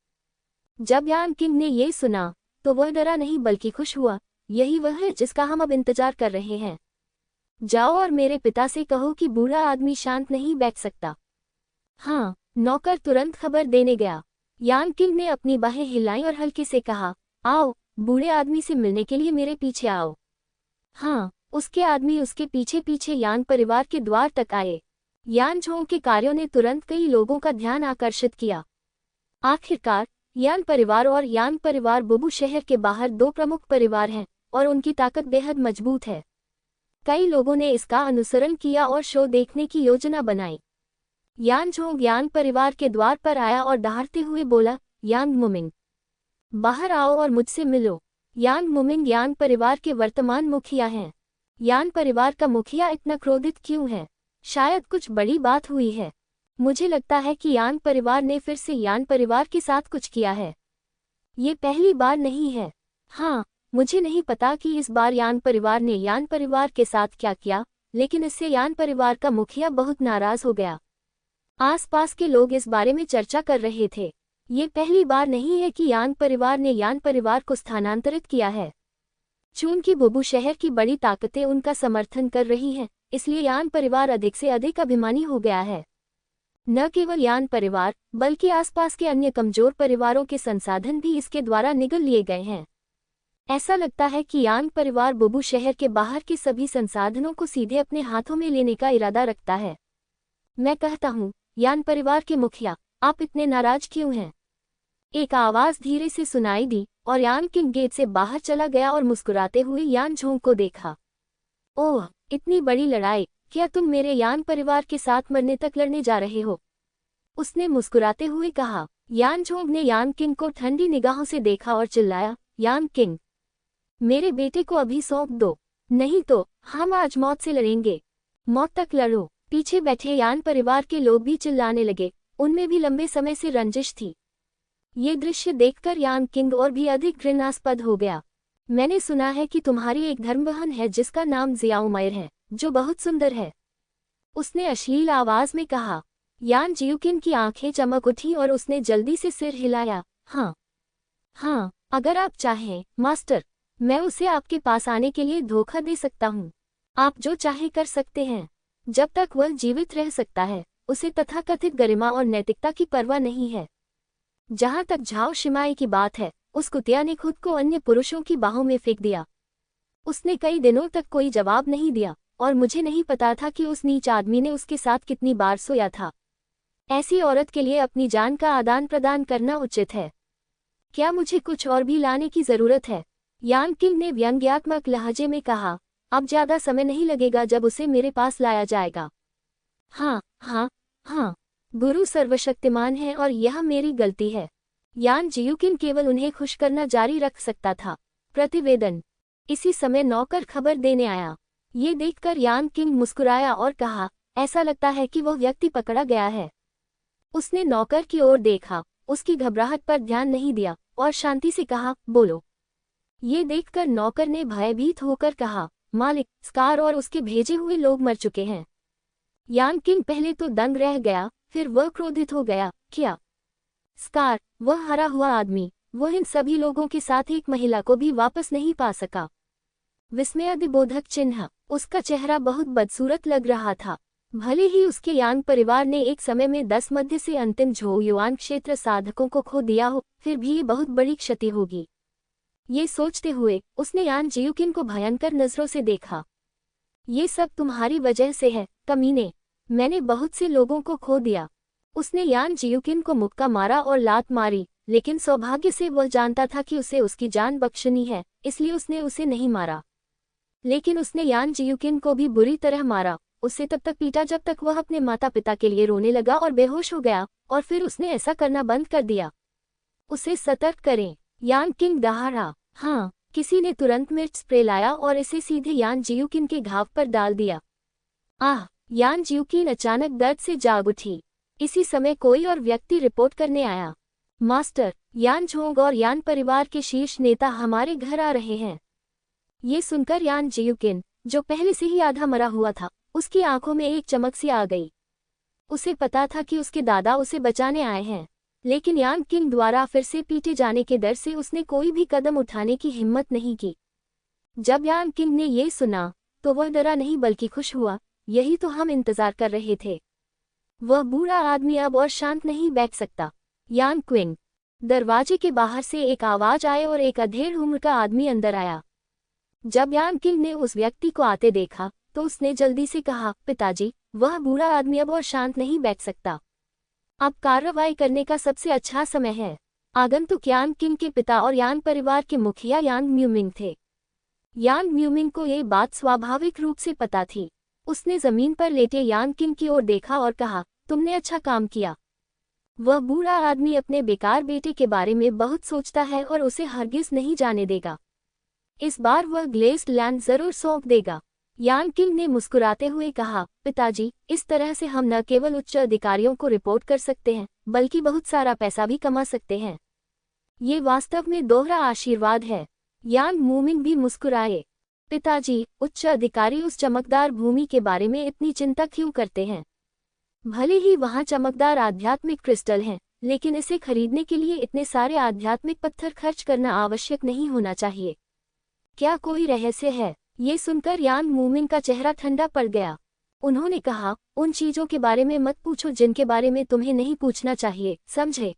जब यान किंग ने ये सुना तो वह डरा नहीं बल्कि खुश हुआ। यही वह है जिसका हम अब इंतजार कर रहे हैं। जाओ और मेरे पिता से कहो कि बूढ़ा आदमी शांत नहीं बैठ सकता। हाँ, नौकर तुरंत खबर देने गया। यान किंग ने अपनी बाहें हिलाई और हल्के से कहा, आओ, बूढ़े आदमी से मिलने के लिए मेरे पीछे आओ। हाँ, उसके आदमी उसके पीछे पीछे यान परिवार के द्वार तक आए। यान झोंग के कार्यों ने तुरंत कई लोगों का ध्यान आकर्षित किया। आखिरकार यान परिवार और यान परिवार बुबू शहर के बाहर दो प्रमुख परिवार हैं और उनकी ताकत बेहद मजबूत है। कई लोगों ने इसका अनुसरण किया और शो देखने की योजना बनाई। यान झोंग यान परिवार के द्वार पर आया और दहाड़ते हुए बोला, यांग मुमिंग, बाहर आओ और मुझसे मिलो। यांग मुमिंग यान परिवार के वर्तमान मुखिया हैं। यान परिवार का मुखिया इतना क्रोधित क्यों है? शायद कुछ बड़ी बात हुई है। मुझे लगता है कि यान परिवार ने फिर से यान परिवार के साथ कुछ किया है। ये पहली बार नहीं है। हाँ, मुझे नहीं पता कि इस बार यान परिवार ने यान परिवार के साथ क्या किया, लेकिन इससे यान परिवार का मुखिया बहुत नाराज हो गया। आसपास के लोग इस बारे में चर्चा कर रहे थे। ये पहली बार नहीं है कि यान परिवार ने यान परिवार को स्थानांतरित किया है। चून की बुबू शहर की बड़ी ताकतें उनका समर्थन कर रही हैं, इसलिए यान परिवार अधिक से अधिक अभिमानी हो गया है। न केवल यान परिवार, बल्कि आसपास के अन्य कमजोर परिवारों के संसाधन भी इसके द्वारा निगल लिए गए हैं। ऐसा लगता है कि यान परिवार बुबू शहर के बाहर के सभी संसाधनों को सीधे अपने हाथों में लेने का इरादा रखता है। मैं कहता हूँ, यान परिवार के मुखिया, आप इतने नाराज क्यों हैं? एक आवाज धीरे से सुनाई दी और यान किंग गेट से बाहर चला गया और मुस्कुराते हुए यान झोंग को देखा। ओह, इतनी बड़ी लड़ाई! क्या तुम मेरे यान परिवार के साथ मरने तक लड़ने जा रहे हो? उसने मुस्कुराते हुए कहा। यान झोंग ने यान किंग को ठंडी निगाहों से देखा और चिल्लाया, यान किंग, मेरे बेटे को अभी सौंप दो, नहीं तो हम आज मौत से लड़ेंगे। मौत तक लड़ो। पीछे बैठे यान परिवार के लोग भी चिल्लाने लगे, उनमें भी लंबे समय से रंजिश थी। ये दृश्य देखकर यान किंग और भी अधिक घृणास्पद हो गया। मैंने सुना है कि तुम्हारी एक धर्मबहन है जिसका नाम जियाउमैर है, जो बहुत सुंदर है, उसने अश्लील आवाज में कहा। यान जियुकिन की आंखें चमक उठी और उसने जल्दी से सिर हिलाया। हाँ, अगर आप चाहें, मास्टर, मैं उसे आपके पास आने के लिए धोखा दे सकता हूँ। आप जो चाहे कर सकते हैं। जब तक वह जीवित रह सकता है, उसे तथाकथित गरिमा और नैतिकता की परवाह नहीं है। जहाँ तक झाओ शिमाई की बात है, उस कुतिया ने खुद को अन्य पुरुषों की बाहों में फेंक दिया। उसने कई दिनों तक कोई जवाब नहीं दिया और मुझे नहीं पता था कि उस नीच आदमी ने उसके साथ कितनी बार सोया था। ऐसी औरत के लिए अपनी जान का आदान प्रदान करना उचित है। क्या मुझे कुछ और भी लाने की जरूरत है? यान किंग ने व्यंग्यात्मक लहजे में कहा। अब ज्यादा समय नहीं लगेगा जब उसे मेरे पास लाया जाएगा। हाँ, गुरु सर्वशक्तिमान है और यह मेरी गलती है। यान जियुकिन केवल उन्हें खुश करना जारी रख सकता था। प्रतिवेदन। इसी समय नौकर खबर देने आया। ये देखकर यान किंग मुस्कुराया और कहा, ऐसा लगता है कि वह व्यक्ति पकड़ा गया है। उसने नौकर की ओर देखा, उसकी घबराहट पर ध्यान नहीं दिया और शांति से कहा, बोलो। ये देखकर नौकर ने भयभीत होकर कहा, मालिक, स्कार और उसके भेजे हुए लोग मर चुके हैं। यान किंग पहले तो दंग रह गया, फिर वह क्रोधित हो गया। क्या? स्कार, वह हरा हुआ आदमी, वह इन सभी लोगों के साथ एक महिला को भी वापस नहीं पा सका। विस्मयादिबोधक चिन्ह। उसका चेहरा बहुत बदसूरत लग रहा था। भले ही उसके यान परिवार ने एक समय में 10 मध्य से अंतिम झो युआन क्षेत्र साधकों को खो दिया हो, फिर भी ये बहुत बड़ी क्षति होगी। ये सोचते हुए उसने यान जियुकिन को भयंकर नजरों से देखा। ये सब तुम्हारी वजह से है, कमीने। मैंने बहुत से लोगों को खो दिया। उसने यान जियुकिन को मुक्का मारा और लात मारी, लेकिन सौभाग्य से वह जानता था कि उसे उसकी जान बख्शनी है, इसलिए उसने उसे नहीं मारा। लेकिन उसने यान जियुकिन को भी बुरी तरह मारा। उसे तब तक पीटा जब तक वह अपने माता पिता के लिए रोने लगा और बेहोश हो गया, और फिर उसने ऐसा करना बंद कर दिया। उसे सतर्क करें। यान किंग दहाड़ा। हाँ, किसी ने तुरंत मिर्च स्प्रे लाया और इसे सीधे यान जियुकिन के घाव पर डाल दिया। आह! यान जियुकिन अचानक दर्द से जाग उठी। इसी समय कोई और व्यक्ति रिपोर्ट करने आया। मास्टर, यान झोंग और यान परिवार के शीर्ष नेता हमारे घर आ रहे हैं। ये सुनकर यान जियुकिन, जो पहले से ही आधा मरा हुआ था, उसकी आंखों में एक चमक सी आ गई। उसे पता था कि उसके दादा उसे बचाने आए हैं, लेकिन यान किंग द्वारा फिर से पीटे जाने के डर से उसने कोई भी कदम उठाने की हिम्मत नहीं की। जब यान किंग ने ये सुना, तो वह डरा नहीं बल्कि खुश हुआ। यही तो हम इंतजार कर रहे थे। वह बूढ़ा आदमी अब और शांत नहीं बैठ सकता। यान क्विंग। दरवाजे के बाहर से एक आवाज आए और एक अधेड़ उम्र का आदमी अंदर आया। जब यान किंग ने उस व्यक्ति को आते देखा, तो उसने जल्दी से कहा, पिताजी, वह बूढ़ा आदमी अब और शांत नहीं बैठ सकता। अब कार्रवाई करने का सबसे अच्छा समय है। आगंतुक यान किंग के पिता और यान परिवार के मुखिया यांग म्यूमिंग थे। यांग म्यूमिंग को ये बात स्वाभाविक रूप से पता थी। उसने जमीन पर लेटे यान किंग की ओर देखा और कहा, तुमने अच्छा काम किया। वह बूढ़ा आदमी अपने बेकार बेटे के बारे में बहुत सोचता है और उसे हरगिज नहीं जाने देगा। इस बार वह ग्लेस्ड लैंड जरूर सौंप देगा। यान किंग ने मुस्कुराते हुए कहा, पिताजी, इस तरह से हम न केवल उच्च अधिकारियों को रिपोर्ट कर सकते हैं, बल्कि बहुत सारा पैसा भी कमा सकते हैं। ये वास्तव में दोहरा आशीर्वाद है। यांग म्यूमिंग भी मुस्कुराए। पिताजी, उच्च अधिकारी उस चमकदार भूमि के बारे में इतनी चिंता क्यों करते हैं? भले ही वहाँ चमकदार आध्यात्मिक क्रिस्टल हैं, लेकिन इसे खरीदने के लिए इतने सारे आध्यात्मिक पत्थर खर्च करना आवश्यक नहीं होना चाहिए। क्या कोई रहस्य है? ये सुनकर यान मूमिंग का चेहरा ठंडा पड़ गया। उन्होंने कहा, उन चीजों के बारे में मत पूछो जिनके बारे में तुम्हें नहीं पूछना चाहिए, समझे?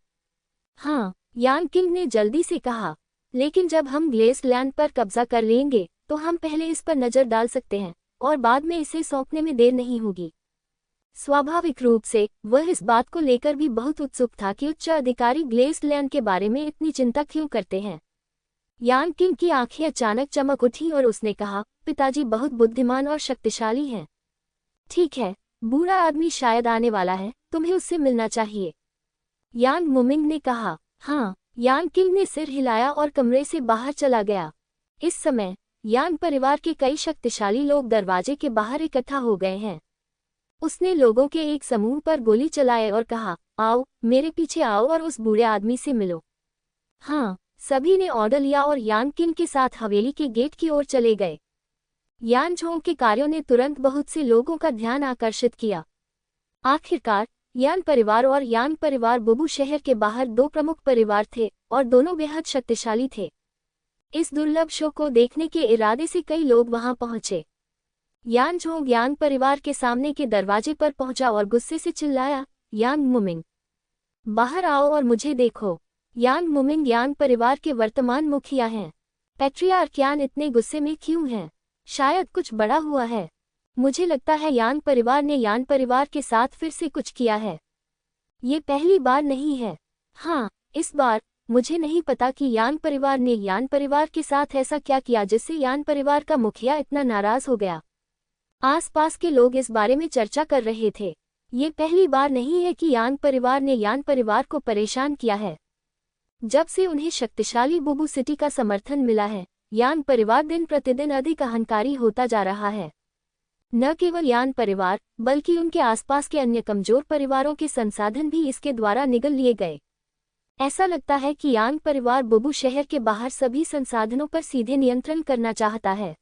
हाँ, यान किंग ने जल्दी से कहा, लेकिन जब हम ग्लेसलैंड पर कब्जा कर लेंगे तो हम पहले इस पर नजर डाल सकते हैं और बाद में इसे सौंपने में देर नहीं होगी। स्वाभाविक रूप से वह इस बात को लेकर भी बहुत उत्सुक था कि उच्च अधिकारी ग्लेसलैंड के बारे में इतनी चिंता क्यों करते हैं। यान किंग की आंखें अचानक चमक उठी और उसने कहा, पिताजी बहुत बुद्धिमान और शक्तिशाली हैं। ठीक है, बूढ़ा आदमी शायद आने वाला है, तुम्हें उससे मिलना चाहिए। यान मुमिंग ने कहा। हाँ, यान किंग ने सिर हिलाया और कमरे से बाहर चला गया। इस समय यान परिवार के कई शक्तिशाली लोग दरवाजे के बाहर इकट्ठा हो गए हैं। उसने लोगों के एक समूह पर गोली चलाए और कहा, आओ, मेरे पीछे आओ और उस बूढ़े आदमी से मिलो। हाँ, सभी ने ऑर्डर लिया और यान किंग के साथ हवेली के गेट की ओर चले गए। यान झोंग के कार्यों ने तुरंत बहुत से लोगों का ध्यान आकर्षित किया। आखिरकार यान परिवार और यान परिवार बुबू शहर के बाहर दो प्रमुख परिवार थे और दोनों बेहद शक्तिशाली थे। इस दुर्लभ शो को देखने के इरादे से कई लोग वहां पहुंचे। यान झोंग यान परिवार के सामने के दरवाजे पर पहुंचा और गुस्से से चिल्लाया, यान मुमिंग, बाहर आओ और मुझे देखो। यान मुमिंग यान परिवार के वर्तमान मुखिया हैं। पैट्रियार्क यान इतने गुस्से में क्यों हैं? शायद कुछ बड़ा हुआ है। मुझे लगता है यान परिवार ने यान परिवार के साथ फिर से कुछ किया है। ये पहली बार नहीं है। हाँ, इस बार मुझे नहीं पता कि यान परिवार ने यान परिवार के साथ ऐसा क्या किया जिससे यान परिवार का मुखिया इतना नाराज हो गया। आसपास के लोग इस बारे में चर्चा कर रहे थे। ये पहली बार नहीं है कि यान परिवार ने यान परिवार को परेशान किया है। जब से उन्हें शक्तिशाली बुबू सिटी का समर्थन मिला है, यान परिवार दिन प्रतिदिन अधिक अहंकारी होता जा रहा है। न केवल यान परिवार बल्कि उनके आसपास के अन्य कमजोर परिवारों के संसाधन भी इसके द्वारा निगल लिए गए। ऐसा लगता है कि यान परिवार बुबू शहर के बाहर सभी संसाधनों पर सीधे नियंत्रण करना चाहता है।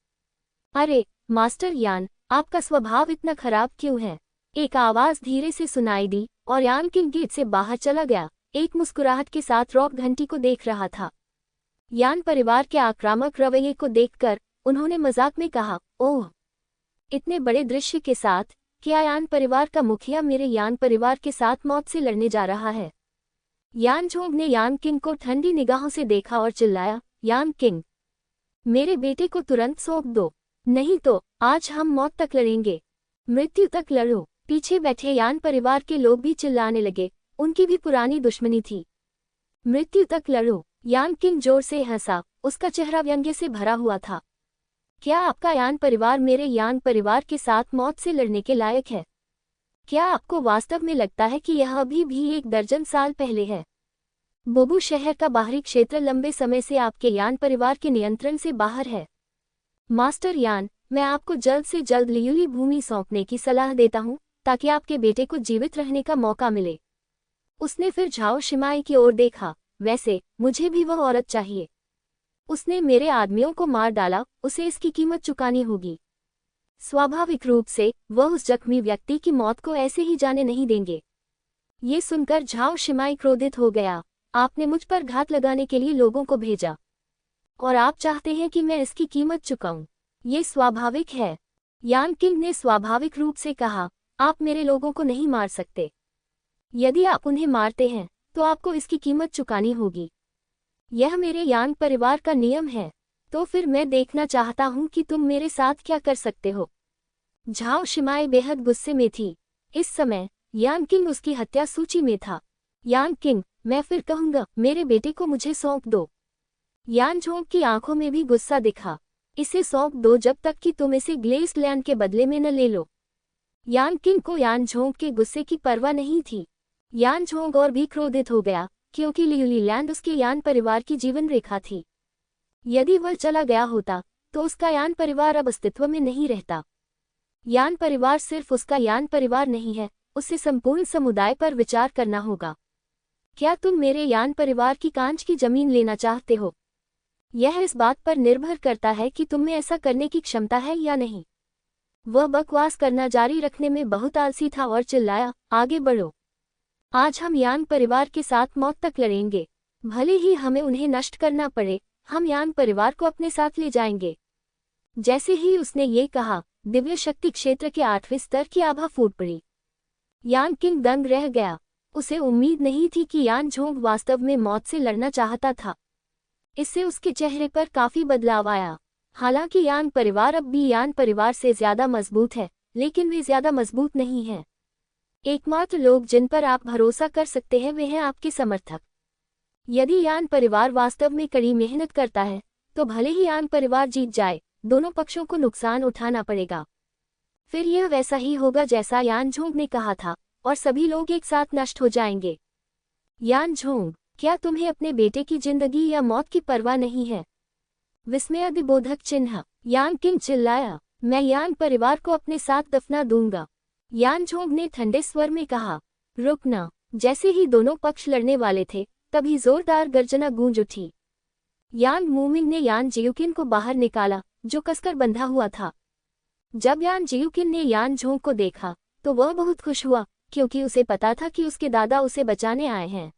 अरे मास्टर यान, आपका स्वभाव इतना खराब क्यों है? एक आवाज धीरे से सुनाई दी और यान किंग गेट से बाहर चला गया, एक मुस्कुराहट के साथ रॉक घंटी को देख रहा था। यान परिवार के आक्रामक रवैये को देखकर उन्होंने मजाक में कहा, ओह, इतने बड़े दृश्य के साथ क्या यान परिवार का मुखिया मेरे यान परिवार के साथ मौत से लड़ने जा रहा है? यान झोंग ने यान किंग को ठंडी निगाहों से देखा और चिल्लाया, यान किंग, मेरे बेटे को तुरंत सौंप दो, नहीं तो आज हम मौत तक लड़ेंगे, मृत्यु तक लड़ो। पीछे बैठे यान परिवार के लोग भी चिल्लाने लगे, उनकी भी पुरानी दुश्मनी थी। मृत्यु तक लड़ो। यान किंग जोर से हंसा, उसका चेहरा व्यंग्य से भरा हुआ था। क्या आपका यान परिवार मेरे यान परिवार के साथ मौत से लड़ने के लायक है? क्या आपको वास्तव में लगता है कि यह अभी भी 1 दर्जन साल पहले है? बुबू शहर का बाहरी क्षेत्र लंबे समय से आपके यान परिवार के नियंत्रण से बाहर है। मास्टर यान, मैं आपको जल्द से जल्द लियुली भूमि सौंपने की सलाह देता हूँ ताकि आपके बेटे को जीवित रहने का मौका मिले। उसने फिर झाओ शिमाई की ओर देखा, वैसे मुझे भी वह औरत चाहिए। उसने मेरे आदमियों को मार डाला, उसे इसकी कीमत चुकानी होगी। स्वाभाविक रूप से वह उस जख्मी व्यक्ति की मौत को ऐसे ही जाने नहीं देंगे। ये सुनकर झाओ शिमाई क्रोधित हो गया, आपने मुझ पर घात लगाने के लिए लोगों को भेजा और आप चाहते हैं कि मैं इसकी कीमत चुकाऊं? ये स्वाभाविक है। यान किंग ने स्वाभाविक रूप से कहा, आप मेरे लोगों को नहीं मार सकते। यदि आप उन्हें मारते हैं तो आपको इसकी कीमत चुकानी होगी। यह मेरे यान परिवार का नियम है। तो फिर मैं देखना चाहता हूं कि तुम मेरे साथ क्या कर सकते हो। झाओ शिमाई बेहद गुस्से में थी। इस समय यान किंग उसकी हत्या सूची में था। यान किंग, मैं फिर कहूंगा, मेरे बेटे को मुझे सौंप दो। यान झोंग की आंखों में भी गुस्सा दिखा, इसे सौंप दो जब तक कि तुम इसे ग्लेसलैंड के बदले में न ले लो। यान किंग को यान झोंग के गुस्से की परवाह नहीं थी। यान झोंग और भी क्रोधित हो गया क्योंकि लियुली लैंड उसके यान परिवार की जीवन रेखा थी। यदि वह चला गया होता तो उसका यान परिवार अब अस्तित्व में नहीं रहता। यान परिवार सिर्फ उसका यान परिवार नहीं है, उसे संपूर्ण समुदाय पर विचार करना होगा। क्या तुम मेरे यान परिवार की कांच की जमीन लेना चाहते हो? यह इस बात पर निर्भर करता है कि तुम में ऐसा करने की क्षमता है या नहीं। वह बकवास करना जारी रखने में बहुत आलसी था और चिल्लाया, आगे बढ़ो। आज हम यान परिवार के साथ मौत तक लड़ेंगे, भले ही हमें उन्हें नष्ट करना पड़े। हम यान परिवार को अपने साथ ले जाएंगे। जैसे ही उसने ये कहा, दिव्य शक्ति क्षेत्र के 8वें स्तर की आभा फूट पड़ी। यान किंग दंग रह गया। उसे उम्मीद नहीं थी कि यान जोंग वास्तव में मौत से लड़ना चाहता था। इससे उसके चेहरे पर काफी बदलाव आया। हालांकि यान परिवार अब भी यान परिवार से ज्यादा मजबूत है, लेकिन वे ज्यादा मजबूत नहीं हैं। एकमात्र लोग जिन पर आप भरोसा कर सकते हैं वे हैं आपके समर्थक। यदि यान परिवार वास्तव में कड़ी मेहनत करता है, तो भले ही यान परिवार जीत जाए, दोनों पक्षों को नुकसान उठाना पड़ेगा। फिर यह वैसा ही होगा जैसा यान जोंग ने कहा था, और सभी लोग एक साथ नष्ट हो जाएंगे। यान जोंग, क्या तुम्हें अपने बेटे की जिंदगी या मौत की परवाह नहीं है? विस्मयादिबोधक चिन्ह। यान किंग चिल्लाया, मैं यान परिवार को अपने साथ दफना दूंगा। यान जोंग ने ठंडे स्वर में कहा, रुकना। जैसे ही दोनों पक्ष लड़ने वाले थे, तभी जोरदार गर्जना गूंज उठी। यान मूमिंग ने यान जियुकिन को बाहर निकाला, जो कसकर बंधा हुआ था। जब यान जियुकिन ने यान जोंग को देखा, तो वह बहुत खुश हुआ, क्योंकि उसे पता था कि उसके दादा उसे बचाने आए हैं।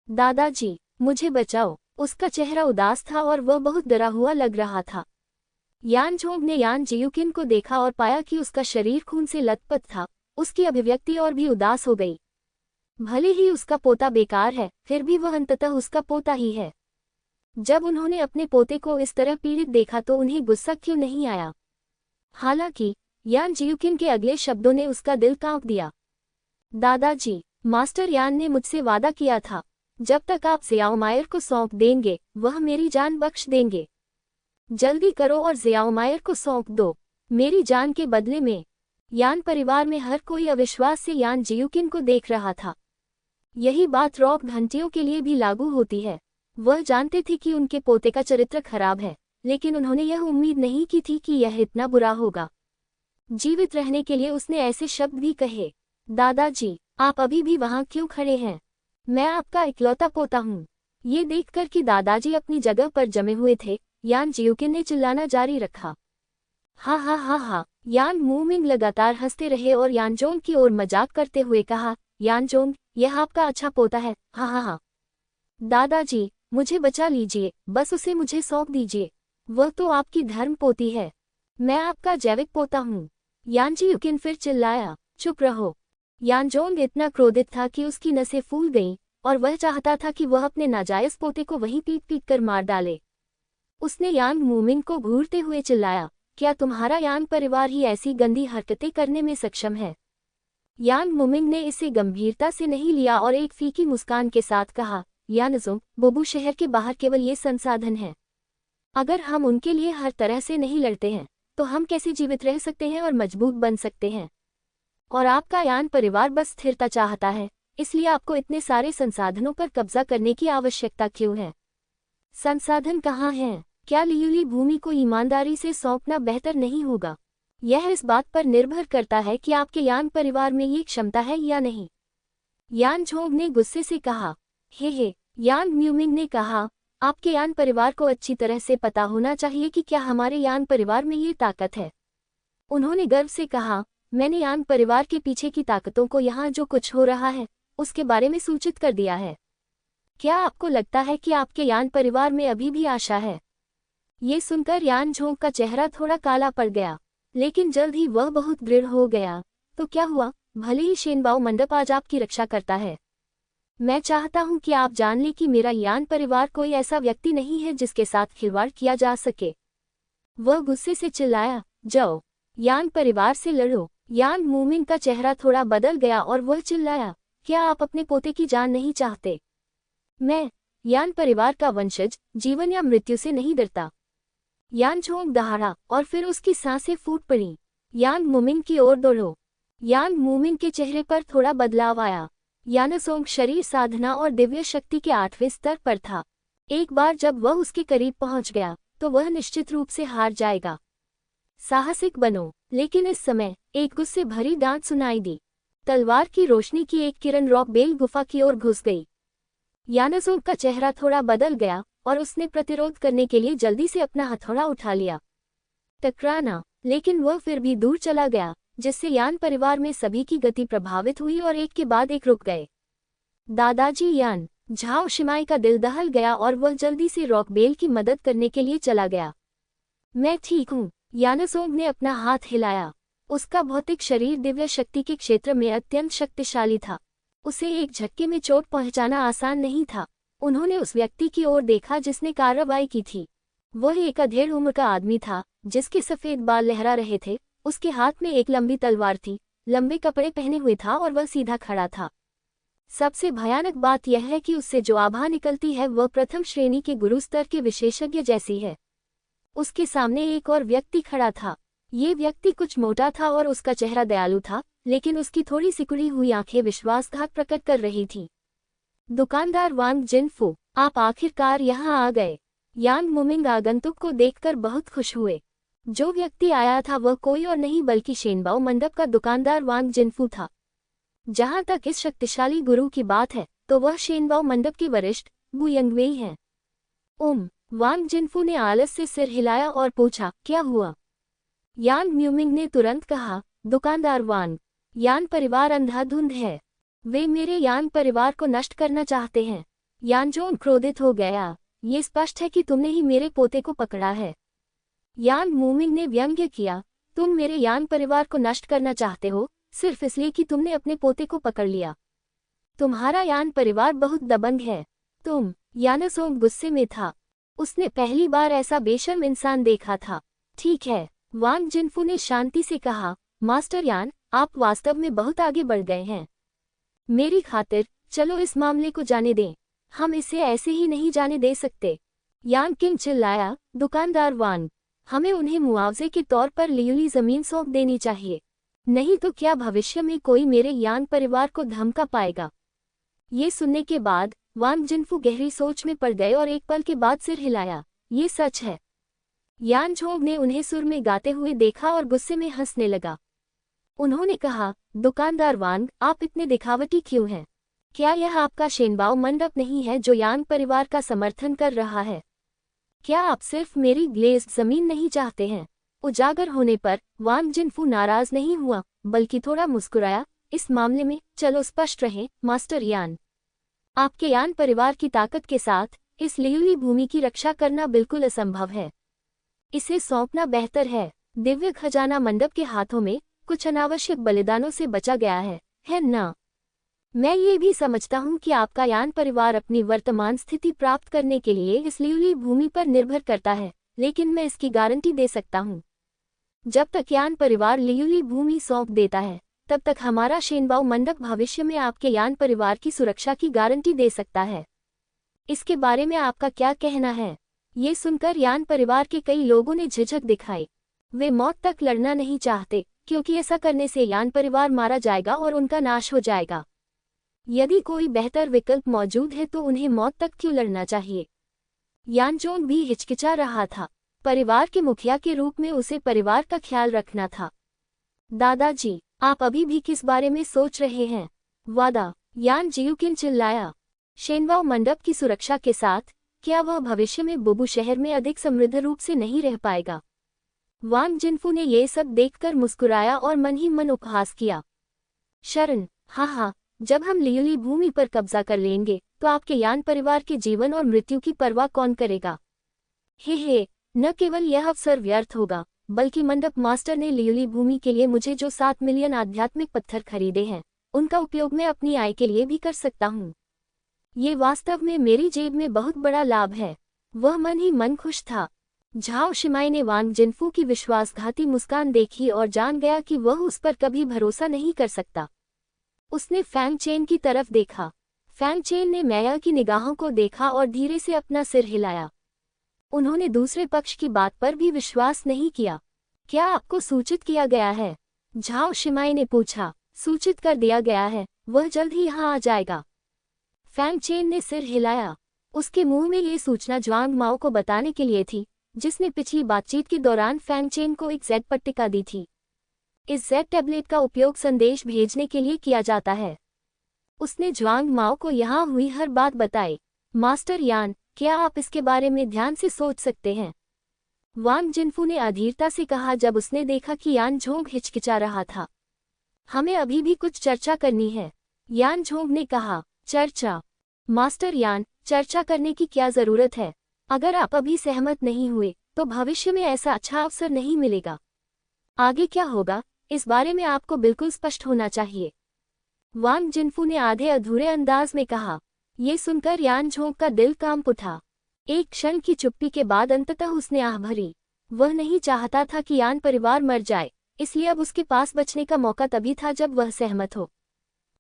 दादाजी, मुझे बचाओ। उसका चेहरा उदास था और वह बहुत डरा हुआ लग रहा था। यान जोंग ने यान जियुकिन को देखा और पाया कि उसका शरीर खून से लथपथ था। उसकी अभिव्यक्ति और भी उदास हो गई। भले ही उसका पोता बेकार है, फिर भी वह अंततः उसका पोता ही है। जब उन्होंने अपने पोते को इस तरह पीड़ित देखा तो उन्हें गुस्सा क्यों नहीं आया? हालांकि यान जियुकिन के अगले शब्दों ने उसका दिल कांप दिया। दादाजी, मास्टर यान ने मुझसे वादा किया था, जब तक आप ज़ियाओमायर को सौंप देंगे, वह मेरी जान बख्श देंगे। जल्दी करो और ज़ियाओमायर को सौंप दो, मेरी जान के बदले में। यान परिवार में हर कोई अविश्वास से यान जियुकिन को देख रहा था। यही बात रॉक घंटियों के लिए भी लागू होती है। वह जानते थे कि उनके पोते का चरित्र खराब है, लेकिन उन्होंने यह उम्मीद नहीं की थी कि यह इतना बुरा होगा। जीवित रहने के लिए उसने ऐसे शब्द भी कहे, दादाजी, आप अभी भी वहां क्यों खड़े हैं? मैं आपका इकलौता पोता हूँ। ये देखकर कि दादाजी अपनी जगह पर जमे हुए थे, यान जियुकिन ने चिल्लाना जारी रखा। हा हा हा हा। यान मूमिंग लगातार हंसते रहे और यानजोंग की ओर मजाक करते हुए कहा, यानजोंग, यह आपका अच्छा पोता है। हा हा हा। दादाजी, मुझे बचा लीजिए, बस उसे मुझे सौंप दीजिए। वह तो आपकी धर्म पोती है। मैं आपका जैविक पोता हूँ। यान जियुकिन फिर चिल्लाया, चुप रहो। यानजोंग इतना क्रोधित था कि उसकी नसें फूल गईं, और वह चाहता था कि वह अपने नाजायज पोते को वहीं पीट पीट कर मार डाले। उसने यान मूमिंग को घूरते हुए चिल्लाया, क्या तुम्हारा यान परिवार ही ऐसी गंदी हरकतें करने में सक्षम है? यान मूमिंग ने इसे गंभीरता से नहीं लिया और एक फीकी मुस्कान के साथ कहा, यानजोंग, बोबू शहर के बाहर केवल ये संसाधन है। अगर हम उनके लिए हर तरह से नहीं लड़ते हैं, तो हम कैसे जीवित रह सकते हैं और मजबूत बन सकते हैं? और आपका यान परिवार बस स्थिरता चाहता है, इसलिए आपको इतने सारे संसाधनों पर कब्जा करने की आवश्यकता क्यों है? संसाधन कहाँ हैं? क्या लियुली भूमि को ईमानदारी से सौंपना बेहतर नहीं होगा? यह इस बात पर निर्भर करता है कि आपके यान परिवार में ये क्षमता है या नहीं। यान जोंग ने गुस्से से कहा। हे, यान म्यूमिंग ने कहा, आपके यान परिवार को अच्छी तरह से पता होना चाहिए कि क्या हमारे यान परिवार में ये ताकत है। उन्होंने गर्व से कहा, मैंने यान परिवार के पीछे की ताकतों को यहाँ जो कुछ हो रहा है, उसके बारे में सूचित कर दिया है। क्या आपको लगता है कि आपके यान परिवार में अभी भी आशा है? ये सुनकर यान जोंग का चेहरा थोड़ा काला पड़ गया, लेकिन जल्द ही वह बहुत दृढ़ हो गया। तो क्या हुआ? भले ही शेनबाओ मंडप आज आपकी रक्षा करता है, मैं चाहता हूं कि आप जान लें कि मेरा यान परिवार कोई ऐसा व्यक्ति नहीं है जिसके साथ खिलवाड़ किया जा सके। वह गुस्से से चिल्लाया, जाओ, यान परिवार से लड़ो। यान मूमिंग का चेहरा थोड़ा बदल गया और वह चिल्लाया, क्या आप अपने पोते की जान नहीं चाहते? मैं, यान परिवार का वंशज, जीवन या मृत्यु से नहीं डरता। यानजोंग दहाड़ा और फिर उसकी सांसें फूट पड़ीं। यान मूमिंग की ओर दौड़ो। यान मूमिंग के चेहरे पर थोड़ा बदलाव आया। यानजोंग शरीर साधना और दिव्य शक्ति के 8वें स्तर पर था। एक बार जब वह उसके करीब पहुंच गया, तो वह निश्चित रूप से हार जाएगा। साहसिक बनो। लेकिन इस समय एक गुस्से भरी डांट सुनाई दी। तलवार की रोशनी की एक किरण रॉक बेल गुफा की ओर घुस गई। यानजोंग का चेहरा थोड़ा बदल गया और उसने प्रतिरोध करने के लिए जल्दी से अपना हथौड़ा उठा लिया। टकराना, लेकिन वह फिर भी दूर चला गया, जिससे यान परिवार में सभी की गति प्रभावित हुई और एक के बाद एक रुक गए। दादाजी यान, झाओ शिमाई का दिल दहल गया और वह जल्दी से रॉकबेल की मदद करने के लिए चला गया। मैं ठीक हूँ, यानसोंग ने अपना हाथ हिलाया। उसका भौतिक शरीर दिव्य शक्ति के क्षेत्र में अत्यंत शक्तिशाली था। उसे एक झटके में चोट पहुंचाना आसान नहीं था। उन्होंने उस व्यक्ति की ओर देखा जिसने कार्रवाई की थी। वह एक अधेड़ उम्र का आदमी था जिसके सफ़ेद बाल लहरा रहे थे। उसके हाथ में एक लंबी तलवार थी, लंबे कपड़े पहने हुए था और वह सीधा खड़ा था। सबसे भयानक बात यह है कि उससे जो आभा निकलती है वह प्रथम श्रेणी के गुरु स्तर के विशेषज्ञ जैसी है। उसके सामने एक और व्यक्ति खड़ा था। ये व्यक्ति कुछ मोटा था और उसका चेहरा दयालु था, लेकिन उसकी थोड़ी सिकुड़ी हुई आंखें विश्वासघात प्रकट कर रही थीं। दुकानदार वांग जिनफू, आप आखिरकार यहाँ आ गए। यांग मुमिंग आगंतुक को देखकर बहुत खुश हुए। जो व्यक्ति आया था वह कोई और नहीं बल्कि शेनबाओ मंडप का दुकानदार वांग जिनफू था। जहां तक इस शक्तिशाली गुरु की बात है तो वह शेनबाओ मंडप के वरिष्ठ बु यंगवेई हैं। वांग जिनफू ने आलस से सिर हिलाया और पूछा, क्या हुआ? यांग म्यूमिंग ने तुरंत कहा, दुकानदार वांग, यान परिवार अंधाधुंध है। वे मेरे यान परिवार को नष्ट करना चाहते हैं। यानजोंग क्रोधित हो गया, ये स्पष्ट है कि तुमने ही मेरे पोते को पकड़ा है। यांग मूमिंग ने व्यंग्य किया, तुम मेरे यान परिवार को नष्ट करना चाहते हो सिर्फ इसलिए कि तुमने अपने पोते को पकड़ लिया। तुम्हारा यान परिवार बहुत दबंग है। यानसोंग गुस्से में था। उसने पहली बार ऐसा बेशर्म इंसान देखा था। ठीक है, वांग जिनफू ने शांति से कहा, मास्टर यान, आप वास्तव में बहुत आगे बढ़ गए हैं। मेरी खातिर चलो इस मामले को जाने दें। हम इसे ऐसे ही नहीं जाने दे सकते। यांग किंग चिल्लाया, दुकानदार वांग, हमें उन्हें मुआवजे के तौर पर लियुली जमीन सौंप देनी चाहिए, नहीं तो क्या भविष्य में कोई मेरे यान परिवार को धमका पाएगा। ये सुनने के बाद वांग जिनफू गहरी सोच में पड़ गए और एक पल के बाद सिर हिलाया। ये सच है। यानझोंग ने उन्हें सुर में गाते हुए देखा और गुस्से में हंसने लगा। उन्होंने कहा, दुकानदार वांग, आप इतने दिखावटी क्यों हैं? क्या यह आपका शेनबाओ मंडप नहीं है जो यांग परिवार का समर्थन कर रहा है? क्या आप सिर्फ मेरी ग्लेज्ड जमीन नहीं चाहते हैं? उजागर होने पर वांग जिनफू नाराज नहीं हुआ, बल्कि थोड़ा मुस्कुराया। इस मामले में चलो स्पष्ट रहें, मास्टर यान। आपके यान परिवार की ताकत के साथ इस लियुली भूमि की रक्षा करना बिल्कुल असंभव है। इसे सौंपना बेहतर है। दिव्य खजाना मंडप के हाथों में कुछ अनावश्यक बलिदानों से बचा गया है ना? मैं ये भी समझता हूँ कि आपका यान परिवार अपनी वर्तमान स्थिति प्राप्त करने के लिए इस लियुली भूमि पर निर्भर करता है, लेकिन मैं इसकी गारंटी दे सकता हूँ, जब तक यान परिवार लियुली भूमि सौंप देता है तब तक हमारा शेनबाओ मंडप भविष्य में आपके यान परिवार की सुरक्षा की गारंटी दे सकता है। इसके बारे में आपका क्या कहना है? ये सुनकर यान परिवार के कई लोगों ने झिझक दिखाई। वे मौत तक लड़ना नहीं चाहते, क्योंकि ऐसा करने से यान परिवार मारा जाएगा और उनका नाश हो जाएगा। यदि कोई बेहतर विकल्प मौजूद है तो उन्हें मौत तक क्यों लड़ना चाहिए? यानजोंग भी हिचकिचा रहा था। परिवार के मुखिया के रूप में उसे परिवार का ख्याल रखना था। दादाजी, आप अभी भी किस बारे में सोच रहे हैं? वादा, यान जियुकिन चिल्लाया। शेनबाओ मंडप की सुरक्षा के साथ क्या वह भविष्य में बुबू शहर में अधिक समृद्ध रूप से नहीं रह पाएगा? वांग जिनफू ने ये सब देखकर मुस्कुराया और मन ही मन उपहास किया। शरण, हाँ, जब हम लियुली भूमि पर कब्जा कर लेंगे तो आपके यान परिवार के जीवन और मृत्यु की परवाह कौन करेगा? हे, न केवल यह अवसर व्यर्थ होगा, बल्कि मंडप मास्टर ने लियुली भूमि के लिए मुझे जो 7 मिलियन आध्यात्मिक पत्थर खरीदे हैं, उनका उपयोग मैं अपनी आय के लिए भी कर सकता हूँ। ये वास्तव में मेरी जेब में बहुत बड़ा लाभ है। वह मन ही मन खुश था। झाओ शिमाई ने वांग जिनफू की विश्वासघाती मुस्कान देखी और जान गया कि वह उस पर कभी भरोसा नहीं कर सकता। उसने फैंग चेन की तरफ देखा। फैंग चेन ने मैया की निगाहों को देखा और धीरे से अपना सिर हिलाया। उन्होंने दूसरे पक्ष की बात पर भी विश्वास नहीं किया। क्या आपको सूचित किया गया है? झाओ शिमाई ने पूछा। सूचित कर दिया गया है, वह जल्द ही यहाँ आ जाएगा। फैंग चेन ने सिर हिलाया। उसके मुंह में ये सूचना ज्वांग माओ को बताने के लिए थी, जिसने पिछली बातचीत के दौरान फैंग चेन को एक जेड पट्टिका दी थी। इस जेड टैबलेट का उपयोग संदेश भेजने के लिए किया जाता है। उसने ज्वांग माओ को यहाँ हुई हर बात बताई। मास्टर यान, क्या आप इसके बारे में ध्यान से सोच सकते हैं? वांग जिनफू ने अधीरता से कहा जब उसने देखा कि यानझोंग हिचकिचा रहा था। हमें अभी भी कुछ चर्चा करनी है, यानझोंग ने कहा। चर्चा? मास्टर यान, चर्चा करने की क्या जरूरत है? अगर आप अभी सहमत नहीं हुए तो भविष्य में ऐसा अच्छा अवसर नहीं मिलेगा। आगे क्या होगा, इस बारे में आपको बिल्कुल स्पष्ट होना चाहिए। वांग जिनफू ने आधे अधूरे अंदाज में कहा। ये सुनकर यान झोंग का दिल कांप उठा। एक क्षण की चुप्पी के बाद अंततः उसने आह भरी। वह नहीं चाहता था कि यान परिवार मर जाए, इसलिए अब उसके पास बचने का मौका तभी था जब वह सहमत हो।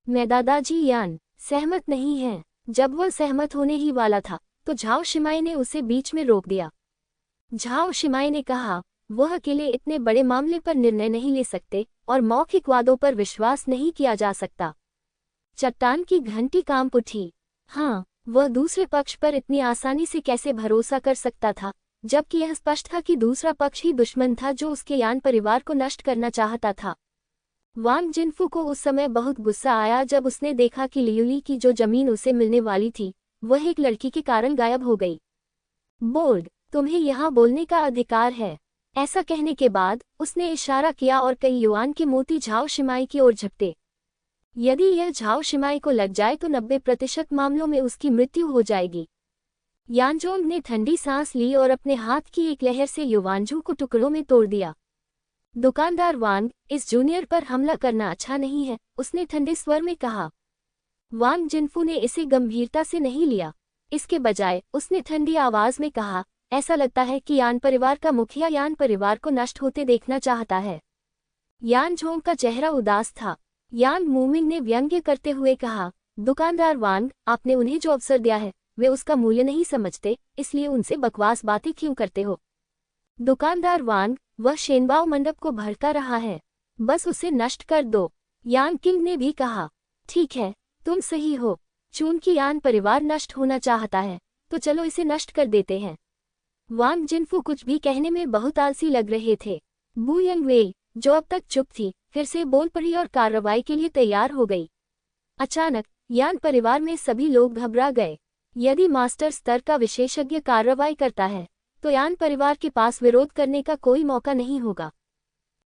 मैं दादाजी यान सहमत नहीं है। जब वह सहमत होने ही वाला था तो झाओ शिमाई ने उसे बीच में रोक दिया। झाओ शिमाई ने कहा, वह अकेले इतने बड़े मामले पर निर्णय नहीं ले सकते और मौखिक वादों पर विश्वास नहीं किया जा सकता। चट्टान की घंटी कांप उठी। हाँ, वह दूसरे पक्ष पर इतनी आसानी से कैसे भरोसा कर सकता था, जबकि यह स्पष्ट था कि दूसरा पक्ष ही दुश्मन था जो उसके यान परिवार को नष्ट करना चाहता था। वांग जिनफू को उस समय बहुत गुस्सा आया जब उसने देखा कि लियुली की जो जमीन उसे मिलने वाली थी वह एक लड़की के कारण गायब हो गई। बोल्ड, तुम्हें यहाँ बोलने का अधिकार है। ऐसा कहने के बाद उसने इशारा किया और कई युआन के मोती झाओ शिमाई की ओर झपटे। यदि यह झाओ शिमाई को लग जाए तो 90% मामलों में उसकी मृत्यु हो जाएगी। यानजोंग ने ठंडी सांस ली और अपने हाथ की एक लहर से युवांजू को टुकड़ों में तोड़ दिया। दुकानदार वांग, इस जूनियर पर हमला करना अच्छा नहीं है, उसने ठंडे स्वर में कहा। वांग जिनफू ने इसे गंभीरता से नहीं लिया। इसके बजाय उसने ठंडी आवाज में कहा, ऐसा लगता है कि यान परिवार का मुखिया यान परिवार को नष्ट होते देखना चाहता है। यानजोंग का चेहरा उदास था। यांग मूमिंग ने व्यंग्य करते हुए कहा, दुकानदार वांग, आपने उन्हें जो अवसर दिया है वे उसका मूल्य नहीं समझते, इसलिए उनसे बकवास बातें क्यों करते हो? दुकानदार वांग, वह शेनबाओ मंडप को भड़का रहा है, बस उसे नष्ट कर दो। यांग किंग ने भी कहा, ठीक है, तुम सही हो। चूंकि यान परिवार नष्ट होना चाहता है तो चलो इसे नष्ट कर देते हैं। वांग जिनफू कुछ भी कहने में बहुत आलसी लग रहे थे। बू यंग वेई, जो अब तक चुप थी, फिर से बोल पड़ी और कार्रवाई के लिए तैयार हो गई। अचानक यान परिवार में सभी लोग घबरा गए। यदि मास्टर स्तर का विशेषज्ञ कार्रवाई करता है तो यान परिवार के पास विरोध करने का कोई मौका नहीं होगा।